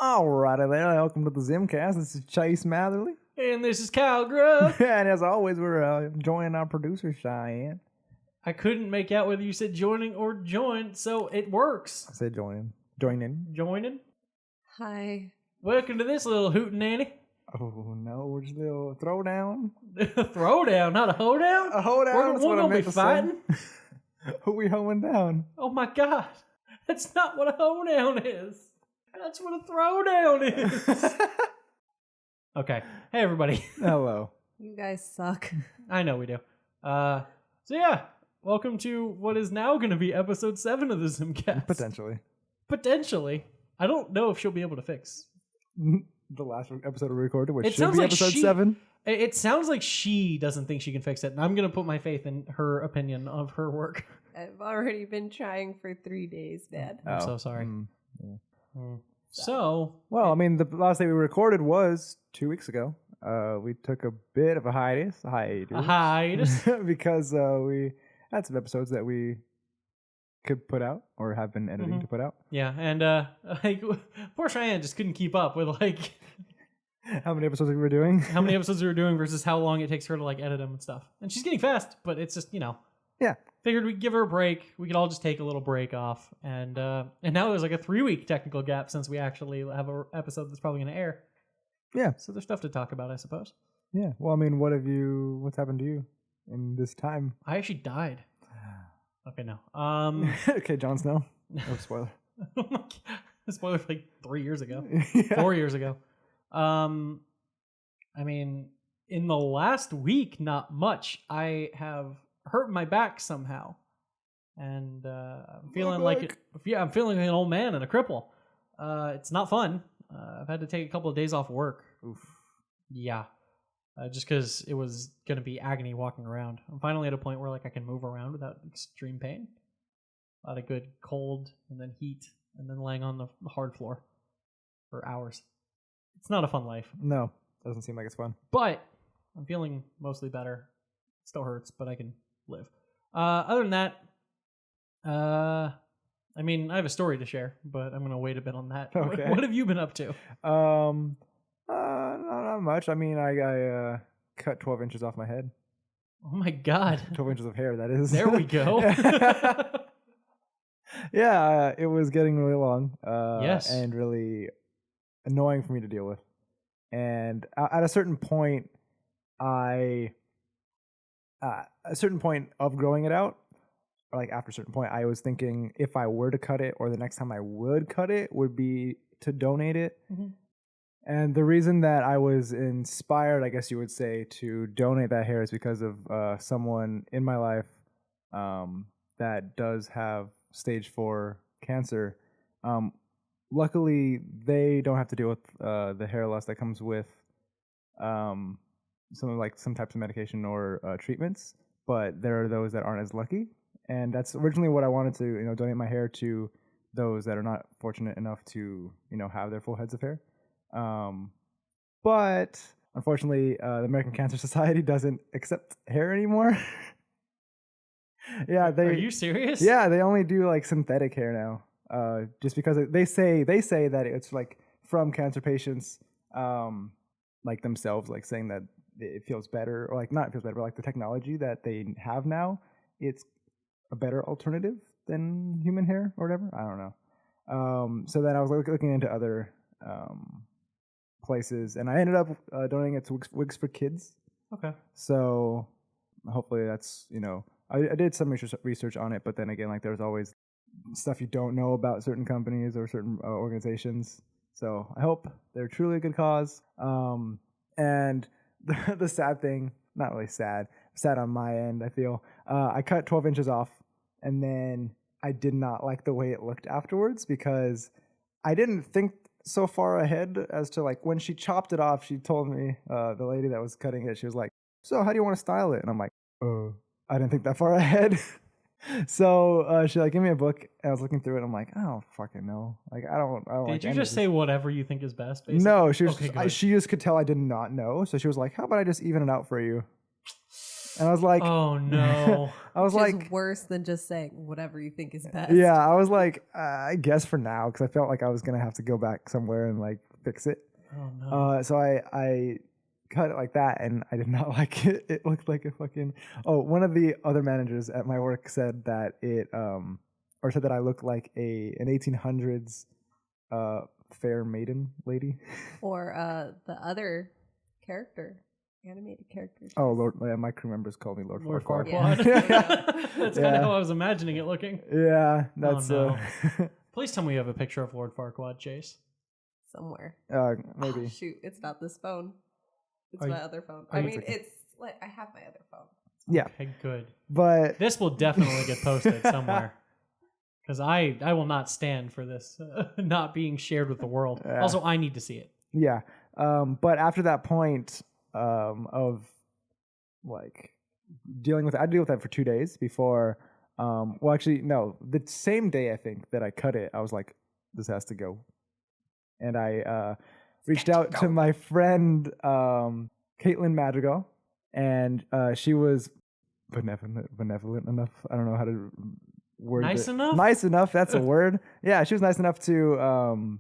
All right, there. Welcome to the ZymCast. This is Chase Matherly. And this is Kyle Grubb. And as always, we're joining our producer, Cheyenne. I couldn't make out whether you said joining or join, so it works. I said joining. Joining. Joining? Hi. Welcome to this little hootenanny. Oh, no. We're just a little throwdown. Throwdown, not a hoedown? A hoedown? We're gonna be fighting? Who we hoeing down? Oh my god. That's not what a hoedown is. That's what a throwdown is. Okay. Hey, everybody. Hello. You guys suck. I know we do. So yeah, welcome to what is now going to be episode 7 of the ZymCast. Potentially. I don't know if she'll be able to fix the last episode we recorded, which it should be like episode 7. It sounds like she doesn't think she can fix it, and I'm going to put my faith in her opinion of her work. I've already been trying for 3 days, Dad. I'm so sorry. Yeah. So, well, I mean, the last day we recorded was 2 weeks ago. We took a bit of a hiatus. Because we had some episodes that we could put out or have been editing to put out. Yeah, and like poor Cheyenne just couldn't keep up with like how many episodes we were doing. How many episodes we were doing versus how long it takes her to like edit them and stuff. And she's getting fast, but it's just, Yeah. Figured we'd give her a break. We could all just take a little break off. And now there's like a 3-week technical gap since we actually have an episode that's probably going to air. Yeah. So there's stuff to talk about, I suppose. Yeah. Well, I mean, what's happened to you in this time? I actually died. Okay, no. Okay, Jon Snow. No spoiler. Oh my God. Spoiler for like 3 years ago. Yeah. 4 years ago. I mean, in the last week, not much. I have hurt my back somehow. And I'm feeling like I'm feeling like an old man and a cripple. It's not fun. I've had to take a couple of days off work. Oof. Yeah. Just because it was going to be agony walking around. I'm finally at a point where like I can move around without extreme pain. A lot of good cold and then heat and then laying on the hard floor for hours. It's not a fun life. No, doesn't seem like it's fun. But I'm feeling mostly better. It still hurts, but I can live. Other than that, I mean, I have a story to share, but I'm going to wait a bit on that. Okay. What have you been up to? Not much. I mean, I cut 12 inches off my head. Oh my God. 12 inches of hair, that is. There we go. Yeah, it was getting really long. Yes. And really annoying for me to deal with. And at a certain point, of growing it out, or like after a certain point, I was thinking if I were to cut it or the next time I would cut it would be to donate it. Mm-hmm. And the reason that I was inspired, I guess you would say, to donate that hair is because of someone in my life that does have stage 4 cancer. Luckily, they don't have to deal with the hair loss that comes with some types of medication or treatments, but there are those that aren't as lucky. And that's originally what I wanted to, donate my hair to those that are not fortunate enough to, have their full heads of hair. But unfortunately, the American Cancer Society doesn't accept hair anymore. Yeah, Are you serious? Yeah, they only do like synthetic hair now. Just because they say that it's like from cancer patients, like themselves, like saying that it feels better, or like not feels better, but like the technology that they have now, it's a better alternative than human hair or whatever. I don't know. So then I was looking into other places, and I ended up donating it to Wigs for Kids. Okay. So hopefully that's, I did some research on it, but then again, like there's always stuff you don't know about certain companies or certain organizations. So I hope they're truly a good cause. And the sad thing, not really sad on my end, I feel, I cut 12 inches off, and then I did not like the way it looked afterwards because I didn't think so far ahead as to like when she chopped it off. She told me, the lady that was cutting it, she was like, "So how do you want to style it?" And I'm like, I didn't think that far ahead. So she like gave me a book, and I was looking through it, and I'm like, I don't fucking know. Like I don't Did you just say whatever you think is best, basically? No, she was she just could tell I did not know. So she was like, "How about I just even it out for you?" And I was like, oh no. I was Which like, is worse than just saying whatever you think is best. yeah, I was like, I guess for now, because I felt like I was gonna have to go back somewhere and like fix it. Oh no. So I cut it like that, and I did not like it. It looked like a fucking. Oh, one of the other managers at my work said that or said that I looked like an 1800s fair maiden lady. Or the other character, animated character. Oh, Lord, yeah, my crew members call me Lord Farquaad. Farquaad. Yeah. That's kind of how I was imagining it looking. Yeah, that's no. Please tell me you have a picture of Lord Farquaad, Chase. Somewhere. maybe. Oh, shoot, it's not this phone. It's Are my you- other phone. are I you mean, thinking- it's like I have my other phone. Yeah, Okay, good. but This will definitely get posted somewhere. Because I will not stand for this not being shared with the world. Yeah. Also, I need to see it. yeah, but after that point of like dealing with it, I deal with that for 2 days before. Well, actually, no, the same day I think that I cut it, I was like, this has to go, and I reached out to my friend Caitlin Madrigal, and she was benevolent enough. I don't know how to word Nice it. enough? Nice enough. That's a word. Yeah, she was nice enough to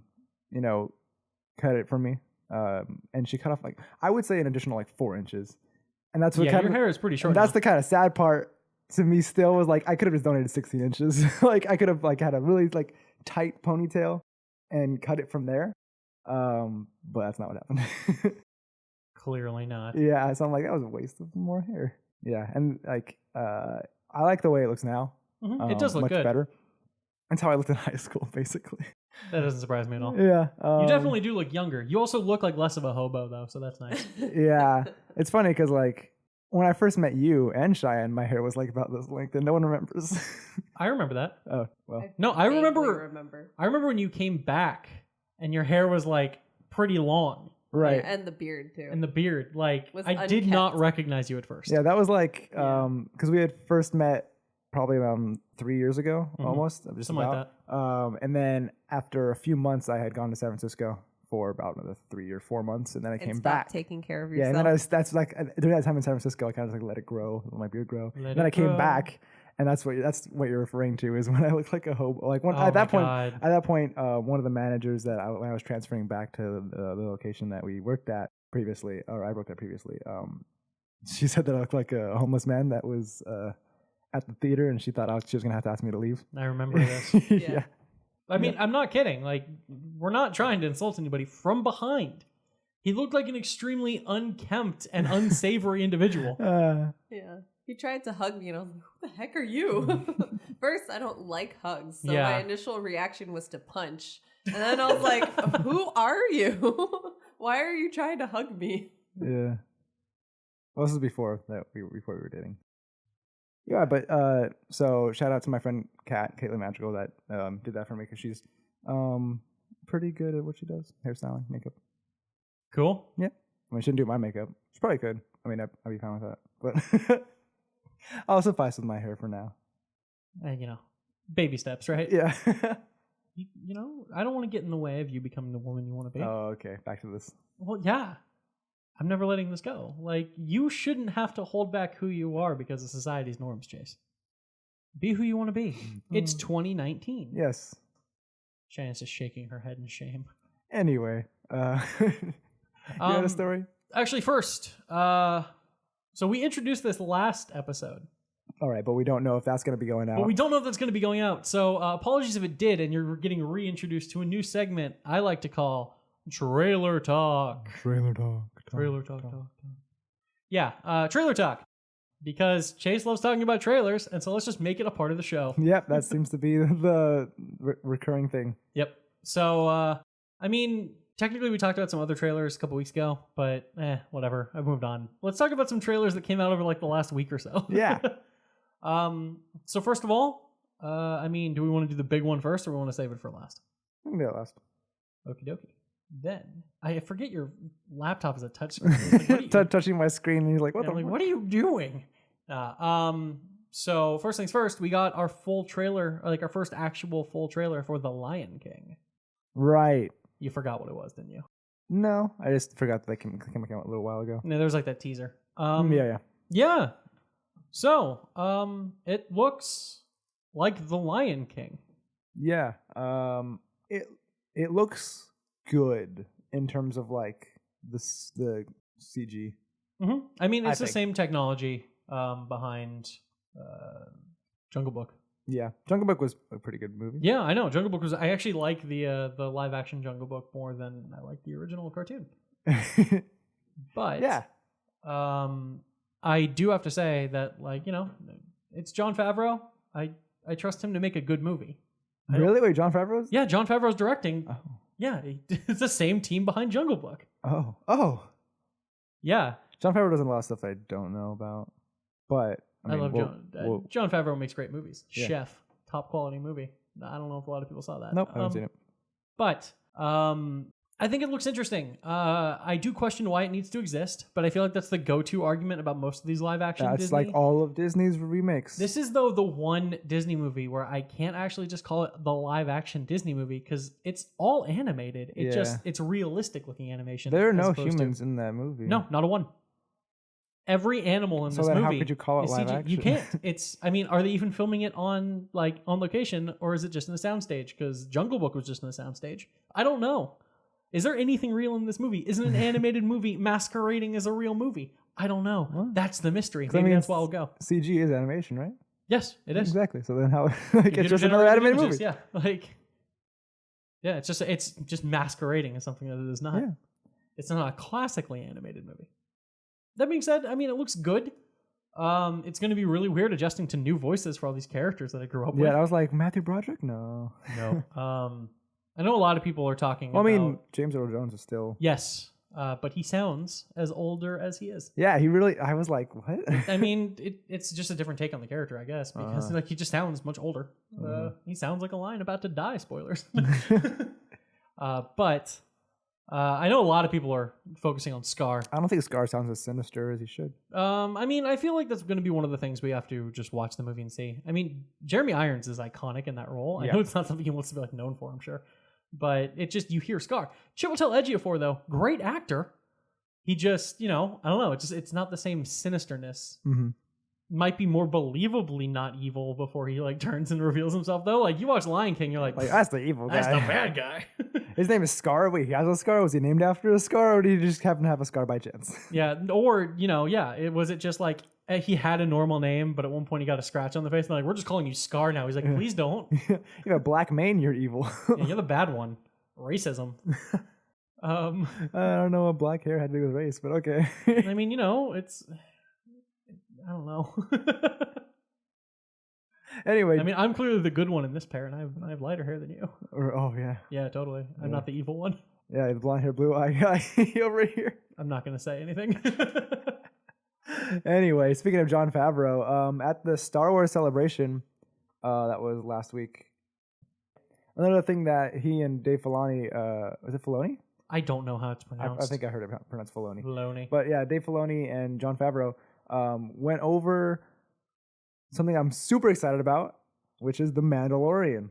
cut it for me. And she cut off like I would say an additional like 4 inches, and that's what Yeah, kind your of hair is pretty short. and that's now. the kind of sad part to me. Still was like I could have just donated 16 inches. Like I could have like had a really like tight ponytail and cut it from there. But that's not what happened. Clearly not. Yeah, so I'm like that was a waste of more hair. Yeah, and like I like the way it looks now. Mhm. It does look much good. better. That's how I looked in high school, basically. That doesn't surprise me at all. Yeah, You definitely do look younger. You also look like less of a hobo, though, so that's nice. Yeah, it's funny because like when I first met you and Cheyenne, my hair was like about this length, and no one remembers. I remember that. Oh well, No, I vaguely remember. I remember when you came back and your hair was like pretty long, right. Yeah, and the beard too. and the beard. Like Was I did unkept. not recognize you at first. Yeah, that was like Yeah. because we had first met probably around 3 years ago, Mhm. almost just Something about. like And then after a few months, I had gone to San Francisco for about another 3 or 4 months, and then I and came stop back. taking care of Yeah, yourself. and then that's like during that time in San Francisco, I kind of just like let it grow, let my beard grow. Let And then it I came grow. back, and that's what you're referring to is when I looked like a hobo. Like when, Oh at that my point, God. at that point, one of the managers that when I was transferring back to the location that we worked at previously, or I worked at previously, she said that I looked like a homeless man that was at the theater, and she thought she was gonna have to ask me to leave. I remember this. Yeah. I mean, I'm not kidding. Like, we're not trying to insult anybody. From behind, he looked like an extremely unkempt and unsavory individual. Yeah. He tried to hug me, and I was like, "Who the heck are you?" First, I don't like hugs, so Yeah. my initial reaction was to punch, and then I was like, "Who are you? Why are you trying to hug me?" Yeah. Well, this is before we were dating. Yeah, but so shout out to my friend Caitlin Madrigal that did that for me because she's pretty good at what she does, hairstyling, makeup. Cool. Yeah, I mean, she didn't do my makeup. She probably could. I mean, I'd be fine with that, but I'll suffice with my hair for now. You know, baby steps, right? Yeah. You know, I don't want to get in the way of you becoming the woman you want to be. Oh, okay. Back to this. Well, yeah. I'm never letting this go. Like, you shouldn't have to hold back who you are because of society's norms, Chase. Be who you want to be. It's 2019. Yes. Shannon's just shaking her head in shame. Anyway, you had a story? Actually, first, so we introduced this last episode, All right, but we don't know if that's going to be going out. but we don't know if that's going to be going out. So apologies if it did, and you're getting reintroduced to a new segment I like to call Trailer Talk. Trailer talk. Trailer talk. Yeah, trailer talk. Because Chase loves talking about trailers, and so let's just make it a part of the show. Yep, that seems to be the recurring thing. Yep. So, I mean, technically we talked about some other trailers a couple weeks ago, but whatever. I've moved on. Let's talk about some trailers that came out over like the last week or so. Yeah. So first of all, I mean, do we want to do the big one first, or we want to save it for last? I can do that last. Okie dokie. Then I forget your laptop is a touchscreen. Like, Touching my screen, and he's like, "What yeah, the? I'm like, fuck?" what are you doing? So first things first, we got our full trailer, like our first actual full trailer for The Lion King. Right. You forgot what it was, didn't you? No, I just forgot that they came out a little while ago. No, there was like that teaser. Yeah. Yeah. So, it looks like The Lion King. Yeah. It looks good in terms of like the CG. I mean, I it's the think. same technology behind Jungle Book. Yeah, Jungle Book was a pretty good movie. Yeah, I know. Jungle Book was. I actually like the live action Jungle Book more than I like the original cartoon. But yeah, I do have to say that, like, it's Jon Favreau. I trust him to make a good movie. really? Wait, Jon Favreau's? Yeah, Jon Favreau's directing. Oh. Yeah, it's the same team behind Jungle Book. Oh. Yeah, Jon Favreau does a lot of stuff that I don't know about, but I love Jon. Jon Favreau makes great movies. Yeah. Chef, top quality movie. I don't know if a lot of people saw that. Nope, I haven't seen it. But I think it looks interesting. I do question why it needs to exist, but I feel like that's the go-to argument about most of these live-action That's Disney. like all of Disney's remakes. This is, though, the one Disney movie where I can't actually just call it the live-action Disney movie because it's all animated. It's realistic-looking animation. There are as no opposed to- humans in that movie. No, not a one. Every animal in So this then movie how could you call it is live CG. You action? can't. It's. I mean, are they even filming it on location, or is it just in a soundstage? Because Jungle Book was just in a soundstage. I don't know. Is there anything real in this movie? Isn't an animated movie masquerading as a real movie? I don't know. What? That's the mystery. 'Cause I Maybe mean, that's why I'll go. CG is animation, right? Yes, it is. Exactly. So then how? Like, it's just another Computer-generated animated movie. images, Yeah, it's just masquerading as something that it is not. Yeah. It's not a classically animated movie. That being said, I mean, it looks good. It's going to be really weird adjusting to new voices for all these characters that I grew up with. Yeah, I was like, Matthew Broderick? No. No. I know a lot of people are talking Well, about... I mean, James Earl Jones is still... Yes, but he sounds as older as he is. Yeah, he really... I was like, what? I mean, it's just a different take on the character, I guess, because he just sounds much older. He sounds like a lion about to die, spoilers. But I know a lot of people are focusing on Scar. I don't think Scar sounds as sinister as he should. I mean, I feel like that's going to be one of the things we have to just watch the movie and see. I mean, Jeremy Irons is iconic in that role. I know it's not something he wants to be like known for, I'm sure. But it just, you hear Scar. Chiwetel Ejiofor, though, great actor. He just, I don't know. It's not the same sinisterness. Mm-hmm. Might be more believably not evil before he turns and reveals himself, though. Like, you watch Lion King, you're like that's the evil guy. that's the bad guy. His name is Scar. Wait, he has a scar? Was he named after a scar, or did he just happen to have a scar by chance? Yeah, or was it just like he had a normal name, but at one point he got a scratch on the face, and they're like, we're just calling you Scar now. He's like, please don't. You have a black mane, you're evil. Yeah, you're the bad one. Racism. I don't know what black hair had to do with race, but okay. I mean, it's I don't know. Anyway, I mean, I'm clearly the good one in this pair, and I have lighter hair than you. oh yeah, Yeah, totally. I'm not the evil one. yeah, the blonde hair, blue eye guy over here. I'm not gonna say anything. Anyway, speaking of Jon Favreau, at the Star Wars celebration that was last week, another thing that he and Dave Filoni, was it Filoni? I don't know how it's pronounced. I think I heard it pronounced Filoni. Filoni. But yeah, Dave Filoni and Jon Favreau went over something I'm super excited about, which is The Mandalorian.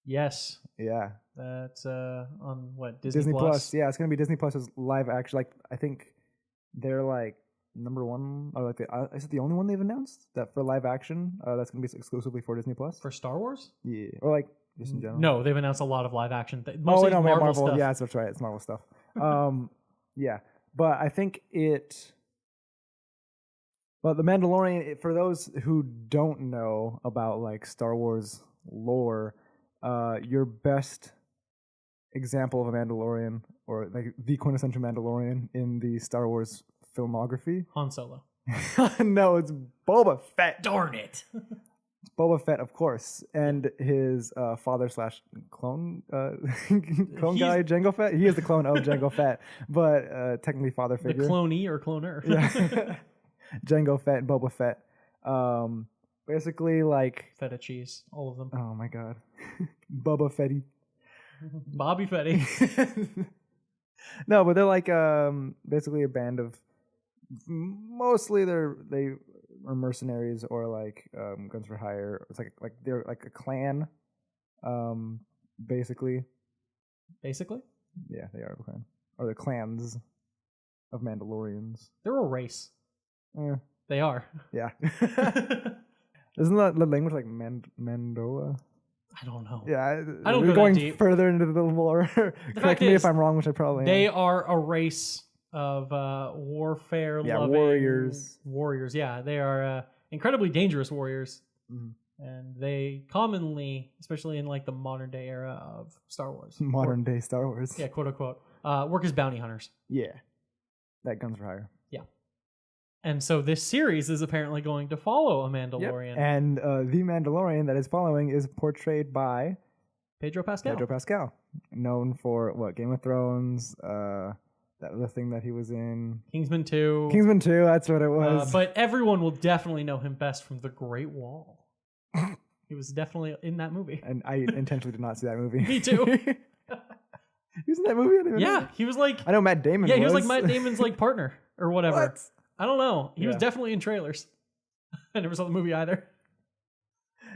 Yes. Yeah. That's on what, Disney Plus? Yeah, it's gonna be Disney Plus's live action. Like, I think they're like number one, or like is it the only one they've announced that for live action? That's gonna be exclusively for Disney Plus. For Star Wars? Yeah, or like just in general. No, they've announced a lot of live action. Oh, no, Marvel Marvel. stuff. Yeah, that's right. It's Marvel stuff. Yeah, but I think But The Mandalorian, for those who don't know about like Star Wars lore, your best example of a Mandalorian, or like the quintessential Mandalorian in the Star Wars filmography? Han Solo. No, it's Boba Fett. Darn it. It's Boba Fett, of course, and his father / clone guy, Jango Fett. He is the clone of Jango Fett, but technically father The figure. clonee or cloner. Yeah. Jango Fett and Boba Fett. Basically, like... Feta cheese. All of them. Oh, my God. Boba Fetty. Bobby Fetty. No, but they're like basically a band of... Mostly they are mercenaries or like guns for hire. It's like they're like a clan, basically. Basically? Yeah, they are the clans of Mandalorians. They're a race. They are. Yeah. Isn't that the language like Mandola? I don't know. Yeah, I don't we're go that going deep. further into the lore. Correct fact me is, if I'm wrong, which I probably They am. are a race of warfare loving warriors. Warriors, yeah. They are incredibly dangerous warriors. Mhm. And they commonly, especially in like the modern day era of Star Wars. Modern day Star Wars. Yeah, quote unquote. Work as bounty hunters. Yeah. That guns for hire. And so this series is apparently going to follow a Mandalorian. And the Mandalorian that is following is portrayed by Pedro Pascal. Pedro Pascal, known for what, Game of Thrones, that other thing that he was in, Kingsman 2. Kingsman 2. That's what it was. But everyone will definitely know him best from The Great Wall. He was definitely in that movie. And I intentionally did not see that movie. Me too. He was in that movie. I didn't even know. He was like, I know Matt Damon. he was like Matt Damon's like partner or whatever. What? I don't know. He was Yeah. definitely in trailers. I never saw the movie either.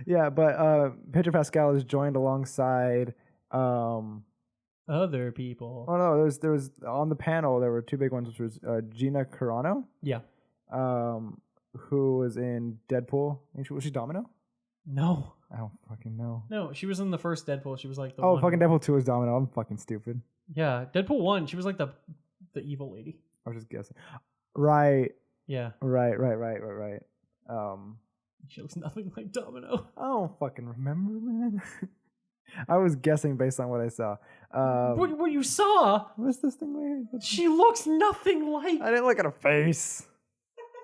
Yeah, but Pedro Pascal is joined alongside. Other people. Oh no, there was on the panel. There were two big ones, which was Gina Carano, Yeah. who was in Deadpool. Was she Domino? No. I don't fucking know. No, she was in the first Deadpool. She was like the Oh, one. fucking Deadpool 2 was Domino. I'm fucking stupid. Yeah, Deadpool 1, she was like the evil lady. I was just guessing. Right. Yeah. Right. She looks nothing like Domino. I don't fucking remember, man. I was guessing based on what I saw. What you saw? What's this thing right? She looks nothing like I didn't look at her face.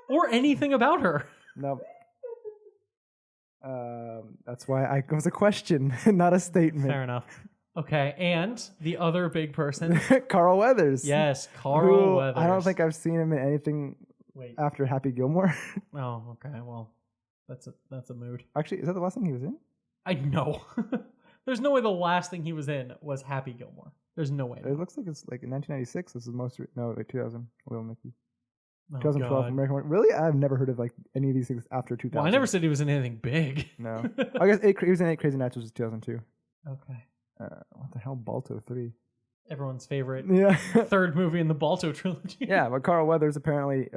or anything about her. Nope. That's why it was a question, not a statement. Fair enough. Okay, and the other big person. Carl Weathers. Yes, Carl Weathers. I don't think I've seen him in anything Wait. after Happy Gilmore. Oh, okay. Well, that's a mood. Actually, is that the last thing he was in? I know. There's no way the last thing he was in was Happy Gilmore. There's no way. It looks like it's like in 1996. This is most like 2000. Little Nicky. Oh, 2012 God. American Horror. Really? I've never heard of like any of these things after 2000. Well, I never said he was in anything big. No. I guess he was in 8 Crazy Nights, which was 2002. Okay. What the hell? Balto 3. Everyone's favorite Yeah. third movie in the Balto trilogy. Yeah, but Carl Weathers apparently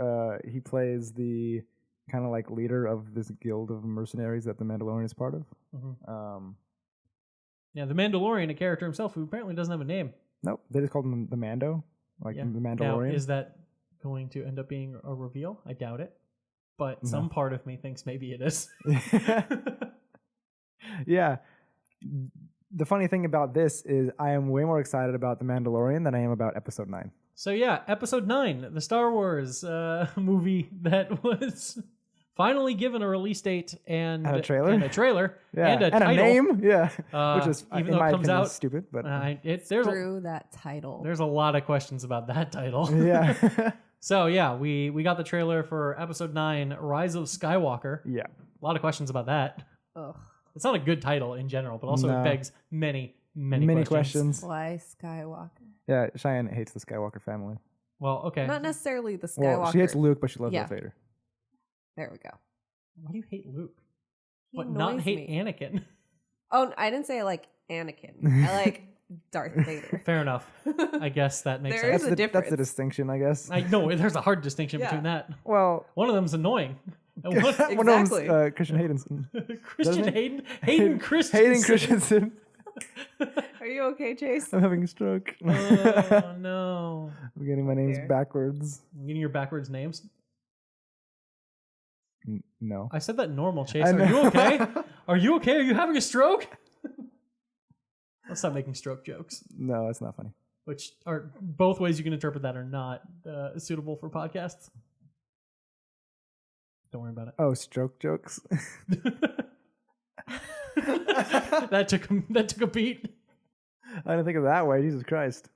he plays the kind of like leader of this guild of mercenaries that the Mandalorian is part of. Mhm. Yeah, the Mandalorian, a character himself who apparently doesn't have a name. Nope, they just called him the Mando, like Yeah. the Now, Mandalorian. is that going to end up being a reveal? I doubt it. But No. some part of me thinks maybe it is. Yeah. The funny thing about this is I am way more excited about The Mandalorian than I am about Episode 9. So yeah, Episode 9, the Star Wars movie that was finally given a release date and a trailer? and a trailer, Yeah, and a and title. a name, yeah, which is even in though it my comes opinion out is stupid, but Screw that title. There's a lot of questions about that title. yeah, So yeah, we got the trailer for Episode 9, Rise of Skywalker. yeah. A lot of questions about that. Ugh. It's not a good title in general, but also No. it begs many questions. Why Skywalker? Yeah, Cheyenne hates the Skywalker family. Well, okay. Not necessarily the Skywalker. Well, she hates Luke, but she loves Yeah. Darth Vader. There we go. Why do you hate Luke? He But not annoys hate me. Anakin? Oh, I didn't say I like Anakin. I like Darth Vader. Fair enough. I guess that makes There sense. is a That's difference. the distinction, I guess. I know there's a hard distinction Yeah. between that. Well, One of them's annoying. And one, one of them's Exactly. Christian Hayden. Christian Doesn't Hayden Christensen. Hayden Christensen. Are you okay, Chase? I'm having a stroke. Oh no! I'm getting my names Here. backwards. I'm getting your backwards names. No. I said that normal, Chase. I Are you know. okay? Are you okay? Are you having a stroke? Let's stop making stroke jokes, No, it's not funny. which are both ways you can interpret that are not suitable for podcasts. Don't worry about it. Oh, stroke jokes. that took a beat. I didn't think of it that way. Jesus Christ.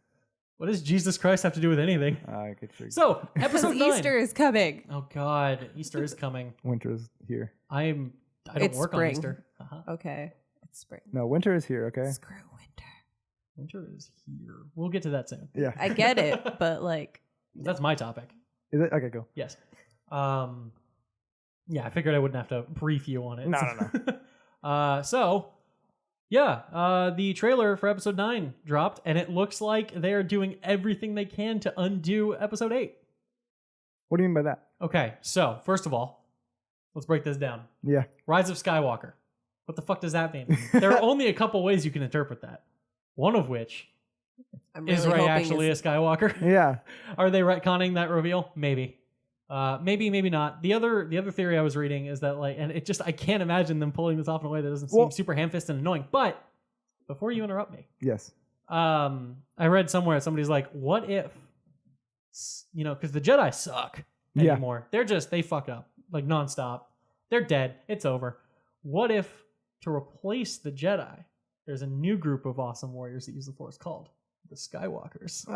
What does Jesus Christ have to do with anything? I get tricked. So, episode 9. Easter is coming. Oh God, Easter is coming. Winter is here. I don't It's work spring. on Easter. Okay. It's spring. No, winter is here, okay? Screw winter. Winter is here. We'll get to that soon. Yeah. I get it, but like, That's my topic. Is it? Okay, go. Yes. Yeah, I figured I wouldn't have to brief you on it. No. The trailer for episode 9 dropped, and it looks like they're doing everything they can to undo episode 8. What do you mean by that? Okay, so first of all, let's break this down. Yeah. Rise of Skywalker. What the fuck does that mean? There are only a couple ways you can interpret that. One of which I'm is really Rey hoping actually a Skywalker? Yeah. Are they retconning that reveal? Maybe. Maybe not. The other theory I was reading is that and it just I can't imagine them pulling this off in a way that doesn't seem super ham-fisted and annoying. But before you interrupt me, Yes. I read somewhere somebody's like, what if, because the Jedi suck anymore. They're they fuck up like nonstop. They're dead. It's over. What if to replace the Jedi, there's a new group of awesome warriors that use the Force called the Skywalkers?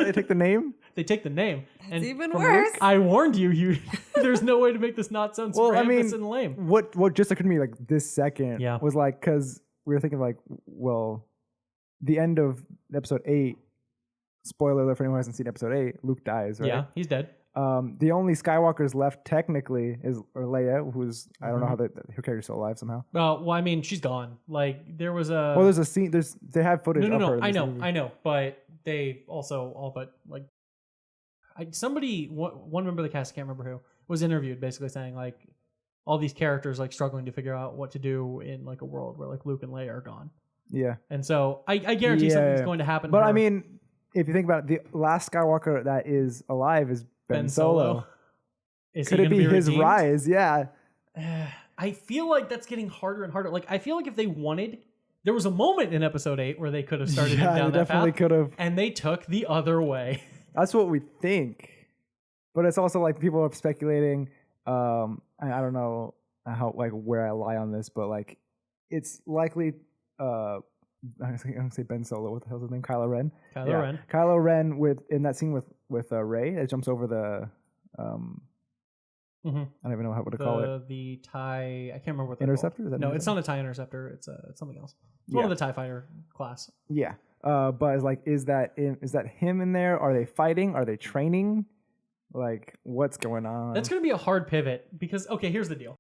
They take the name? They take the name. That's even worse. I warned you. There's no way to make this not sound super ham-fisted and lame. What just occurred to me like this second was like, because we were thinking like, well, the end of episode 8, spoiler alert for anyone who hasn't seen episode 8, Luke dies, right? Yeah, he's dead. The only Skywalkers left technically is Leia, who's I don't know how her character's still alive somehow. Well, I mean, she's gone. Like there was a there's a scene. They have footage. No. of her in I this know, movie. but they also all but like one member of the cast, I can't remember who, was interviewed basically saying like all these characters like struggling to figure out what to do in like a world where like Luke and Leia are gone. Yeah, and so I guarantee something's going to happen. But I mean, if you think about it, the last Skywalker that is alive is Ben Solo. Could it be his redeemed? rise? Yeah. I feel like that's getting harder and harder. Like I feel like if they wanted, there was a moment in episode 8 where they could have started him down that definitely path, could have, and they took the other way. That's what we think, but it's also like people are speculating. I don't know how where I lie on this, but like it's likely. I'm gonna say Ben Solo. What the hell's his name? Kylo Ren. Kylo Ren in that scene with Rey that jumps over the I don't even know what to call it. The TIE. I can't remember what they're Interceptor. called. No, it's not a TIE Interceptor. It's something else. It's one of the TIE Fighter class. Yeah. But it's like, is that him in there? Are they fighting? Are they training? Like, what's going on? That's going to be a hard pivot because okay, here's the deal.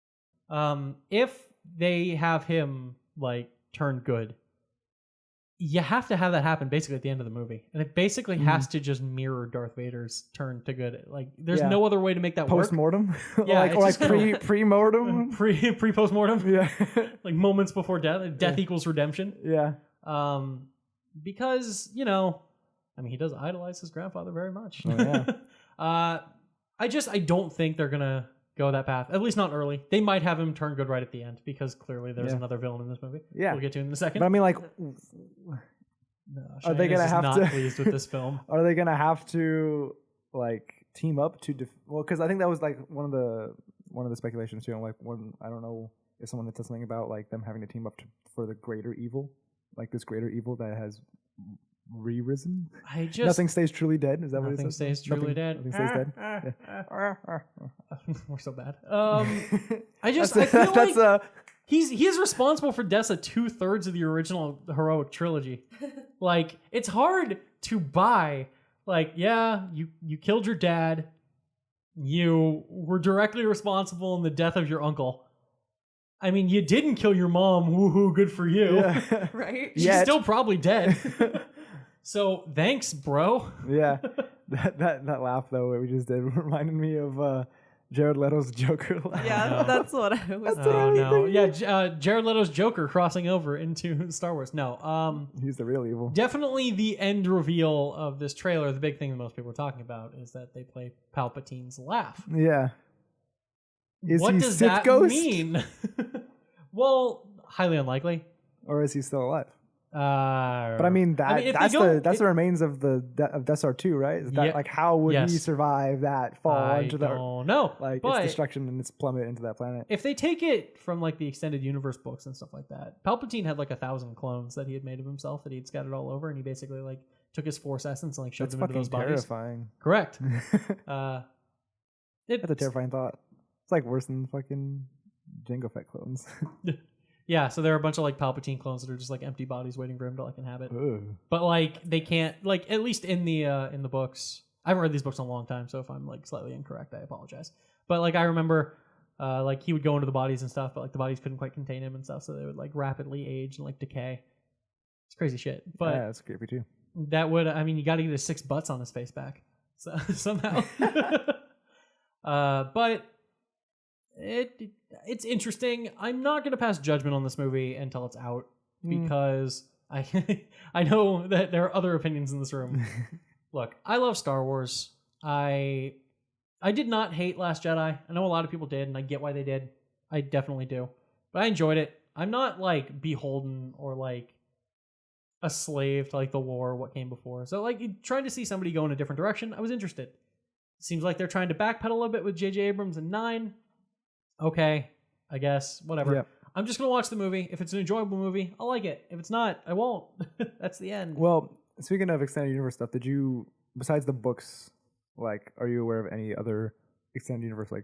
If they have him like turn good, you have to have that happen basically at the end of the movie, and it basically has to just mirror Darth Vader's turn to good. Like, there's no other way to make that post-mortem? Yeah, pre-mortem? Pre-post-mortem? Yeah. Like moments before death. Death equals redemption. Yeah. Because, I mean, he does idolize his grandfather very much. Oh, yeah. I don't think they're going to go that path, at least not early. They might have him turn good right at the end because clearly there's another villain in this movie. Yeah. We'll get to in a second. But I mean, like, are they going to have to pleased with this film? Are they going to have to like team up to because I think that was like one of the speculations too. Like I don't know if someone had said something about like them having to team up for the greater evil, like this greater evil that has re-risen. Nothing stays truly dead. Is that what it says? Nothing stays truly dead. Nothing stays dead. We're so bad. I feel like he's responsible for deaths of 2/3 of the original heroic trilogy. Like, it's hard to buy. Like, yeah, you killed your dad. You were directly responsible in the death of your uncle. I mean, you didn't kill your mom. Woohoo! Good for you. Yeah. Right? She's still probably dead. So thanks, bro. Yeah, that laugh though we just did reminded me of Jared Leto's Joker laugh. Yeah, that's what I was thinking. Yeah, Jared Leto's Joker crossing over into Star Wars. No, he's the real evil. Definitely the end reveal of this trailer. The big thing that most people are talking about is that they play Palpatine's laugh. Yeah. What does that mean? Well, highly unlikely. Or is he still alive? But I mean that's the remains of Death Star 2, right? Is that like how would he survive that fall into the its destruction and its plummet into that planet? If they take it from like the extended universe books and stuff like that, Palpatine had like 1,000 clones that he had made of himself that he'd scattered all over, and he basically like took his Force essence and like shoved them into those bodies. Terrifying. Correct. That's a terrifying thought. It's like worse than fucking Jango Fett clones. Yeah, so there are a bunch of like Palpatine clones that are just like empty bodies waiting for him to like inhabit. Ooh. But like they can't, like, at least in the books. I haven't read these books in a long time, so if I'm like slightly incorrect, I apologize. But like I remember like he would go into the bodies and stuff, but like the bodies couldn't quite contain him and stuff, so they would like rapidly age and like decay. It's crazy shit. But yeah, it's creepy too. That would, I mean, you got to get his 6 butts on his face back, so somehow. But it's interesting. I'm not going to pass judgment on this movie until it's out because I know that there are other opinions in this room. Look, I love Star Wars. I did not hate Last Jedi. I know a lot of people did, and I get why they did. I definitely do. But I enjoyed it. I'm not like beholden or like a slave to like the lore, what came before. So like trying to see somebody go in a different direction, I was interested. Seems like they're trying to backpedal a bit with J.J. Abrams and 9. Okay, I guess, whatever. Yep. I'm just going to watch the movie. If it's an enjoyable movie, I'll like it. If it's not, I won't. That's the end. Well, speaking of extended universe stuff, did you, besides the books, like, are you aware of any other extended universe, like,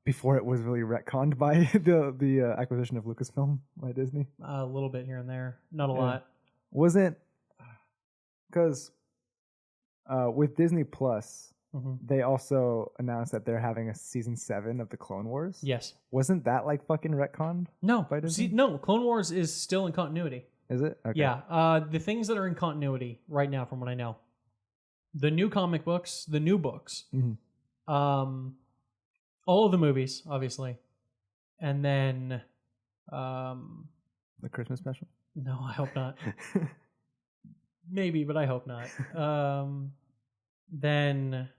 before it was really retconned by the acquisition of Lucasfilm by Disney? A little bit here and there. Not a lot. Wasn't, because with Disney Plus, they also announced that they're having a season 7 of the Clone Wars. Yes. Wasn't that like fucking retconned? No. By Disney? See, no, Clone Wars is still in continuity. Is it? Okay. Yeah. The things that are in continuity right now, from what I know, the new comic books, the new books, all of the movies, obviously, and then The Christmas special? no, I hope not. Maybe, but I hope not. Then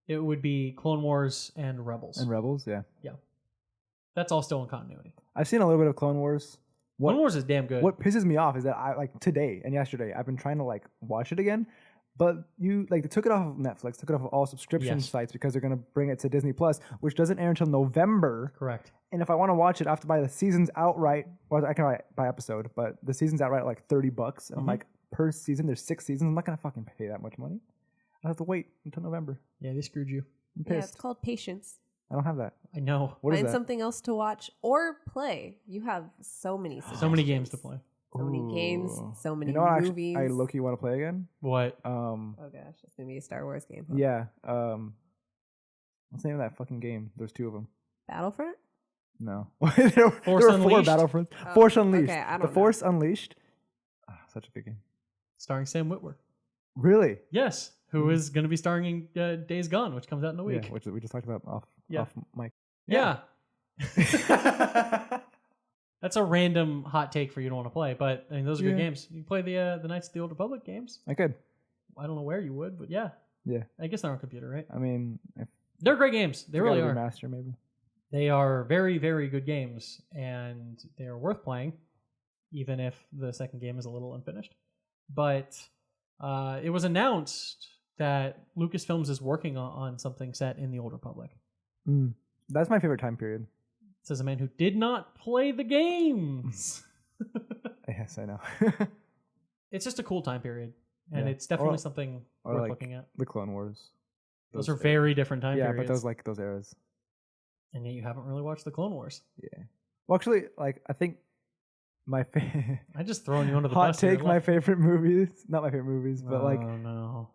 it would be Clone Wars and Rebels. And Rebels, yeah. That's all still in continuity. I've seen a little bit of Clone Wars. Clone Wars is damn good. What pisses me off is that I like today and yesterday I've been trying to like watch it again, but they took it off of Netflix, took it off of all subscription sites because they're gonna bring it to Disney Plus, which doesn't air until November. Correct. And if I want to watch it, I have to buy the seasons outright. Well, I can buy it by episode, but the seasons outright are like $30. And I'm like, per season, there's 6 seasons. I'm not gonna fucking pay that much money. I have to wait until November. Yeah, they screwed you. I'm Yeah, pissed. it's called patience. I don't have that. I know. What is Find that? something else to watch or play. You have so many So many games to play. So many games, Ooh. so many You know what? movies. I low-key want to play again. What? Oh gosh, it's gonna be a Star Wars game. Huh? Yeah. What's the name of that fucking game? There's 2 of them. Battlefront. No. there Force were 4 Unleashed? Battlefronts. Oh, Force Unleashed. okay, I The don't know. Force Unleashed. Such a good game. Starring Sam Witwer. Really? Yes, who is going to be starring in Days Gone, which comes out in a week. Yeah, which we just talked about off mic. Yeah. That's a random hot take for you to want to play, but I mean, those are good games. You play the Knights of the Old Republic games. I could. I don't know where you would, but yeah. Yeah. I guess they're on computer, right? I mean, if They're great games. They really are. Remaster, maybe. They are very, very good games, and they are worth playing, even if the second game is a little unfinished. But it was announced that Lucasfilms is working on something set in the Old Republic. That's my favorite time period. Says a man who did not play the games. Yes, I know. It's just a cool time period, and Yeah. it's definitely something or worth like looking at. The Clone Wars. Those are very different time yeah, periods. but those like those eras. And yet you haven't really watched the Clone Wars. Yeah. Well, actually, like I think my I just throwing you under the hot bus. here. take, my favorite movies. Not my favorite movies, but like Oh no.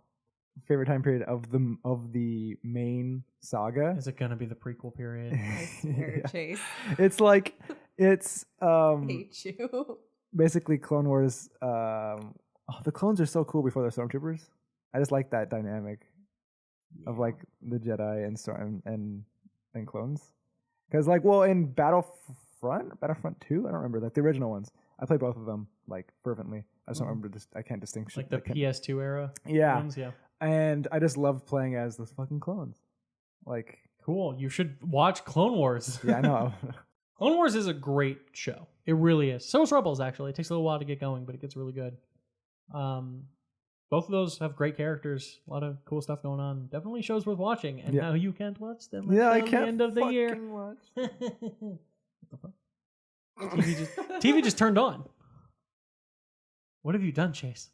favorite time period of the main saga. Is it gonna be the prequel period? I swear, Yeah. Chase. It's like it's Hate you. basically Clone Wars. The clones are so cool before they're stormtroopers. I just like that dynamic of like the Jedi and clones. Because like, well, in Battlefront 2, I don't remember, like the original ones. I play both of them like fervently. I just don't remember. I can't distinguish. Like the PS2 era. Yeah. Ones? Yeah. And I just love playing as those fucking clones. Like, Cool. You should watch Clone Wars. yeah, I know. Clone Wars is a great show. It really is. So is Rebels, actually. It takes a little while to get going, but it gets really good. Both of those have great characters. A lot of cool stuff going on. Definitely shows worth watching. And now you can't watch them Yeah, I until can't the end of the year. fucking watch. What the fuck? TV just turned on. What have you done, Chase?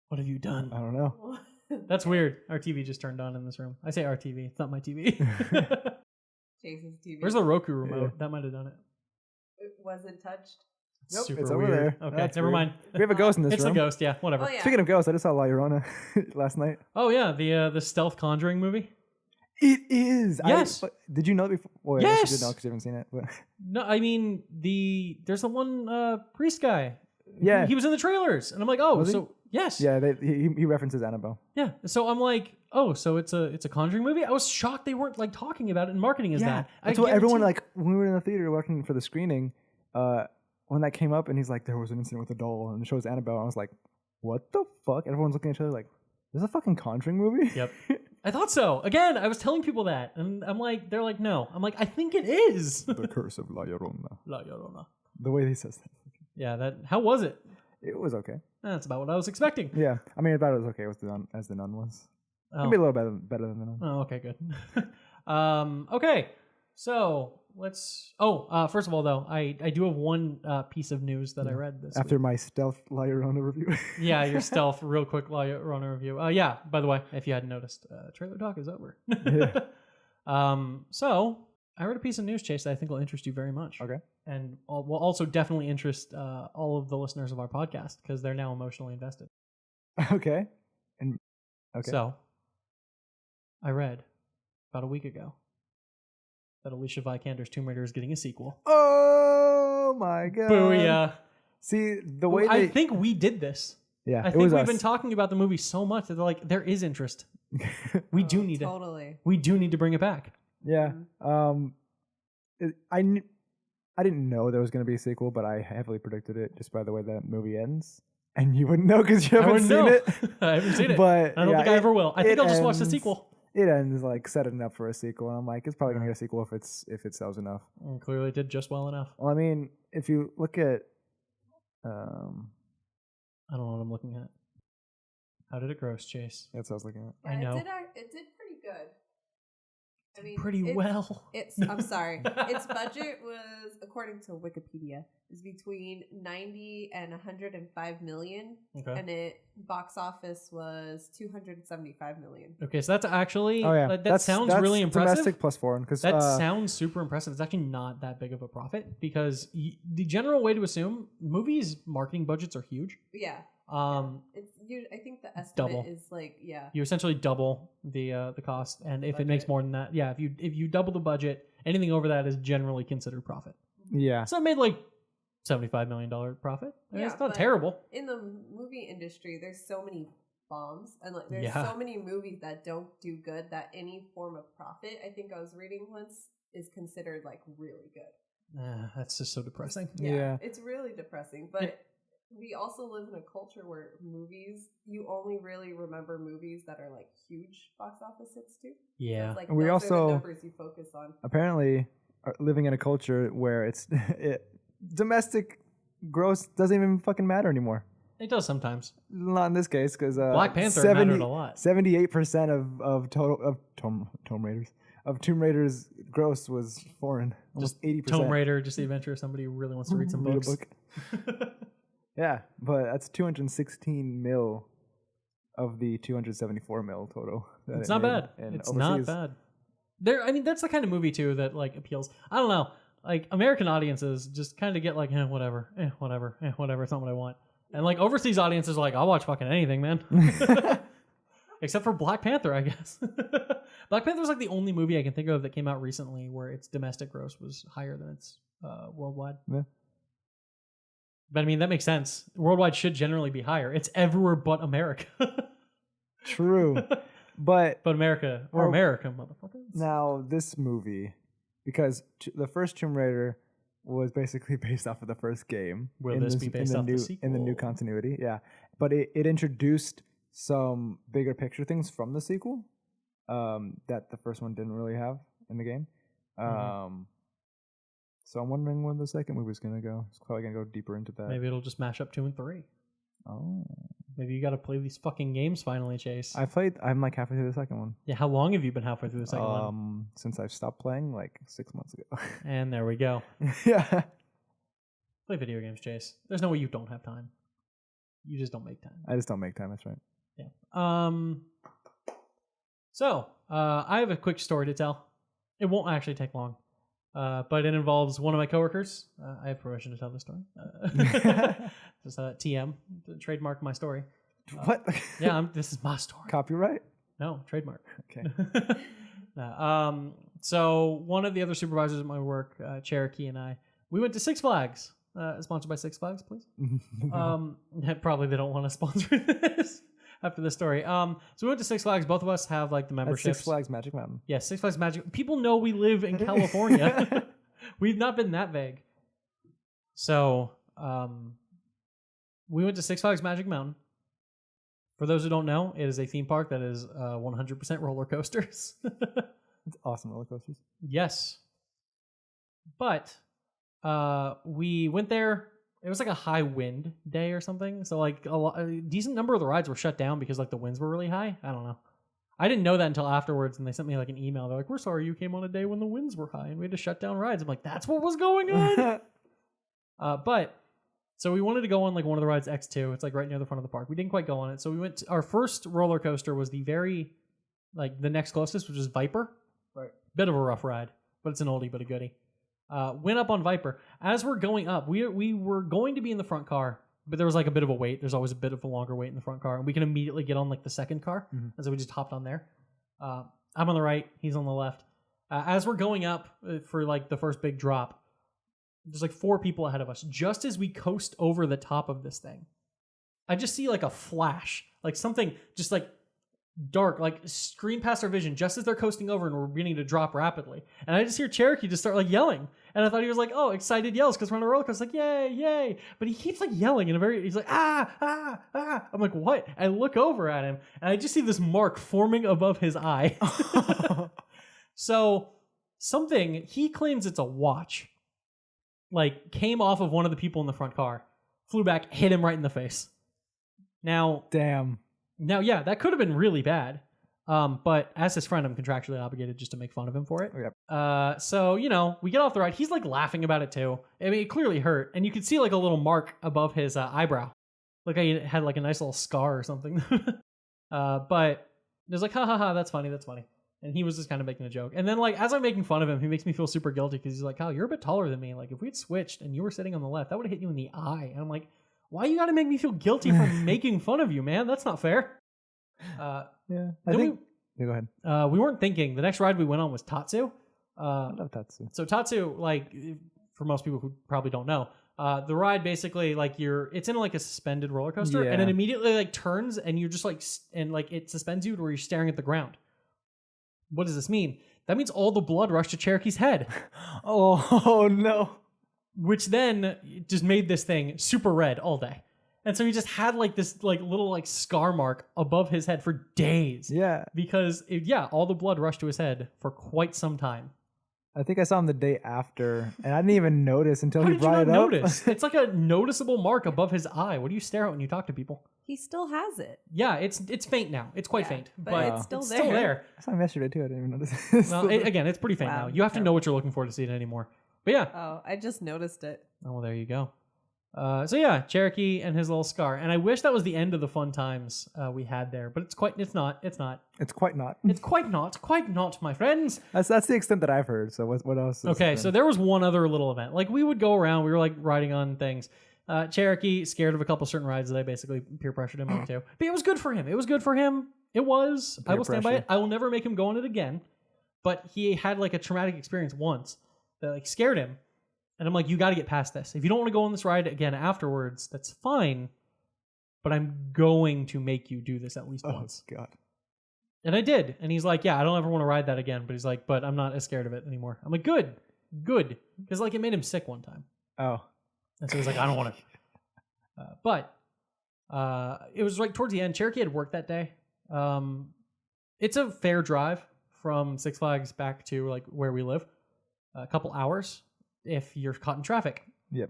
What have you done? I don't know. That's weird. Our TV just turned on in this room. I say our TV. It's not my TV. Chase's TV. Where's the Roku remote? Yeah. That might have done it. It wasn't touched. Nope, Super it's over weird. there. Okay, That's never weird. mind. We have a ghost in this It's room. a ghost, yeah, whatever. Oh, yeah. Speaking of ghosts, I just saw La Llorona last night. Oh yeah, the stealth Conjuring movie. It is. Yes. Did you know it before? Well, I guess Yes. you did know because you haven't seen it. But No, I mean there's the one priest guy. Yeah. He was in the trailers, and I'm like, oh, Was he? so Yes. Yeah, he references Annabelle. Yeah. So I'm like, oh, so it's a Conjuring movie? I was shocked they weren't like talking about it and marketing as that. That's what everyone like when we were in the theater working for the screening. When that came up and he's like, there was an incident with a doll and it shows Annabelle. I was like, what the fuck? Everyone's looking at each other like, this is a fucking Conjuring movie? Yep. I thought so. Again, I was telling people that, and I'm like, they're like, no. I'm like, I think it is. The Curse of La Llorona. La Llorona. The way he says that. Yeah. That. How was it? It was okay. That's about what I was expecting. Yeah, I mean, I thought it was okay as the nun was. Oh. Maybe a little better than the nun. Oh, okay, good. Okay, so let's. First of all, though, I do have one piece of news that I read this After week. my stealth La Llorona review. Yeah, your stealth, real quick La Llorona review. Yeah, by the way, if you hadn't noticed, trailer talk is over. Yeah. So I read a piece of news, Chase, that I think will interest you very much. Okay. And will also definitely interest all of the listeners of our podcast because they're now emotionally invested. Okay. And okay. So, I read about a week ago that Alicia Vikander's Tomb Raider is getting a sequel. Oh my god. Booyah. See, the way I think we did this. Yeah, I think we've been talking about the movie so much that they're like, there is interest. We do need totally. We do need to bring it back. Yeah. I didn't know there was going to be a sequel, but I heavily predicted it just by the way that movie ends. And you wouldn't know because you haven't seen it. I haven't seen it. But I don't think I ever will. I think I'll just watch the sequel. It ends like setting up for a sequel. And I'm like, it's probably going to get a sequel if it sells enough. And clearly it did just well enough. Well, I mean, if you look at... I don't know what I'm looking at. How did it gross, Chase? That's what I was looking at. Yeah, I know. It did pretty good. I mean, Pretty well. I'm sorry. Its budget was, according to Wikipedia, is between 90 and 105 million, Okay. and it box office was 275 million. Okay, so that's actually Oh, yeah. that sounds really impressive. Domestic plus foreign. Cause, That sounds super impressive. It's actually not that big of a profit because the general way to assume movies marketing budgets are huge. Yeah. I think the estimate Double. is like, yeah. You essentially double the cost, and if it makes more than that, yeah, if you double the budget, anything over that is generally considered profit. Yeah. So I made like $75 million profit. I mean, Yeah, it's not but terrible. In the movie industry, there's so many bombs, and like there's Yeah. so many movies that don't do good that any form of profit, I think I was reading once, is considered like really good. That's just so depressing. Yeah. It's really depressing, but we also live in a culture where movies, you only really remember movies that are like huge box office hits too. Yeah. It's like And we those are also- the numbers you focus on. Apparently, are living in a culture where domestic gross doesn't even fucking matter anymore. It does sometimes. Not in this case, because Black Panther mattered a lot. 78% of Tomb Raider's gross was foreign. Almost 80%. Tomb Raider, just the adventure of somebody who really wants to read some Read a books. book. Yeah, but that's 216 mil of the 274 mil total. that It's it not made bad. in It's overseas. not bad. I mean, that's the kind of movie too that like appeals. I don't know. Like American audiences just kind of get like, whatever, whatever. It's not what I want. And like overseas audiences are like, I'll watch fucking anything, man. Except for Black Panther, I guess. Black Panther was like the only movie I can think of that came out recently where its domestic gross was higher than its worldwide. Yeah. But I mean, that makes sense. Worldwide should generally be higher. It's everywhere but America. True. But America, motherfuckers. now this movie, because the first Tomb Raider was basically based off of the first game. Will this be based off the sequel? In the new continuity, yeah. But it introduced some bigger picture things from the sequel that the first one didn't really have in the game. So I'm wondering where the second movie is going to go. It's probably going to go deeper into that. Maybe it'll just mash up 2 and 3. Oh. Maybe you got to play these fucking games finally, Chase. I'm like halfway through the second one. Yeah, how long have you been halfway through the second one? Since I've stopped playing, like 6 months ago. And there we go. Yeah. Play video games, Chase. There's no way you don't have time. You just don't make time. I just don't make time, that's right. Yeah. So, I have a quick story to tell. It won't actually take long. But it involves one of my coworkers. I have permission to tell this story. Just TM, trademark my story. What? Yeah, this is my story. Copyright? No, trademark. Okay. So one of the other supervisors at my work, Cherokee, and I, we went to Six Flags sponsored by Six Flags, please. Probably they don't want to sponsor this after this story. So we went to Six Flags. Both of us have like the memberships. Six Flags Magic Mountain. Yeah, Six Flags Magic. People know we live in California. We've not been that vague. So we went to Six Flags Magic Mountain. For those who don't know, it is a theme park that is 100% roller coasters. It's awesome roller coasters. Yes. But we went there. It was like a high wind day or something. So like a decent number of the rides were shut down because like the winds were really high. I don't know. I didn't know that until afterwards, and they sent me like an email. They're like, "We're sorry you came on a day when the winds were high and we had to shut down rides." I'm like, "That's what was going on." But so we wanted to go on like one of the rides, X2. It's like right near the front of the park. We didn't quite go on it, so we went. Our first roller coaster was the next closest, which is Viper. Right. Bit of a rough ride, but it's an oldie but a goodie. Went up on Viper. As we're going up, we were going to be in the front car, but there was like a bit of a wait. There's always a bit of a longer wait in the front car, and we can immediately get on like the second car, and so we just hopped on there. I'm on the right, he's on the left. As we're going up for like the first big drop, there's like 4 people ahead of us. Just as we coast over the top of this thing, I just see like a flash, like something just like dark, like screen past our vision just as they're coasting over and we're beginning to drop rapidly. And I just hear Cherokee just start like yelling. And I thought he was like, oh, excited yells because we're on a roller coaster. Like, yay, yay. But he keeps like yelling in a he's like, ah, ah, ah. I'm like, what? I look over at him and I just see this mark forming above his eye. So something, he claims it's a watch, like came off of one of the people in the front car, flew back, hit him right in the face. Now, damn. Now, yeah, that could have been really bad. But as his friend, I'm contractually obligated just to make fun of him for it. Yep. So, you know, we get off the ride. He's like laughing about it too. I mean, it clearly hurt. And you could see like a little mark above his eyebrow. Like he had like a nice little scar or something. But it was like, ha ha ha, that's funny, that's funny. And he was just kind of making a joke. And then like, as I'm making fun of him, he makes me feel super guilty because he's like, Kyle, you're a bit taller than me. Like if we'd switched and you were sitting on the left, that would have hit you in the eye. And I'm like, why you got to make me feel guilty for making fun of you, man? That's not fair. Yeah, I think. Yeah, go ahead. We weren't thinking. The next ride we went on was Tatsu. I love Tatsu. So Tatsu, like for most people who probably don't know, the ride basically like it's in like a suspended roller coaster, and it immediately like turns, and you're just like and like it suspends you to where you're staring at the ground. What does this mean? That means all the blood rushed to Cherokee's head. Oh no. Which then just made this thing super red all day. And so he just had like this like little like scar mark above his head for days. Yeah. Because all the blood rushed to his head for quite some time. I think I saw him the day after, and I didn't even notice until How he did you brought not it up. notice? It's like a noticeable mark above his eye. What do you stare at when you talk to people? He still has it. Yeah, it's faint now. It's quite faint, but it's still it's there. still there. I saw him yesterday too. I didn't even notice. Well, again, it's pretty faint Wow. now. You have to know what you're looking for to see it anymore. But yeah. Oh, I just noticed it. Oh, well, there you go. So yeah, Cherokee and his little scar. And I wish that was the end of the fun times we had there, but it's not. It's quite not. It's quite not, my friends. That's the extent that I've heard. So what else? Okay, so there was one other little event. Like we would go around, we were like riding on things. Cherokee scared of a couple certain rides that I basically peer pressured him onto. But it was good for him. It was good for him. It was. I will stand by it. I will never make him go on it again. But he had like a traumatic experience once that like scared him. And I'm like, you got to get past this. If you don't want to go on this ride again afterwards, that's fine. But I'm going to make you do this at least once. Oh, God. And I did. And he's like, yeah, I don't ever want to ride that again. But he's like, but I'm not as scared of it anymore. I'm like, good. Because like it made him sick one time. Oh. And so he's like, I don't want to. But it was like towards the end. Cherokee had work that day. It's a fair drive from Six Flags back to like where we live. A couple hours if you're caught in traffic. Yep.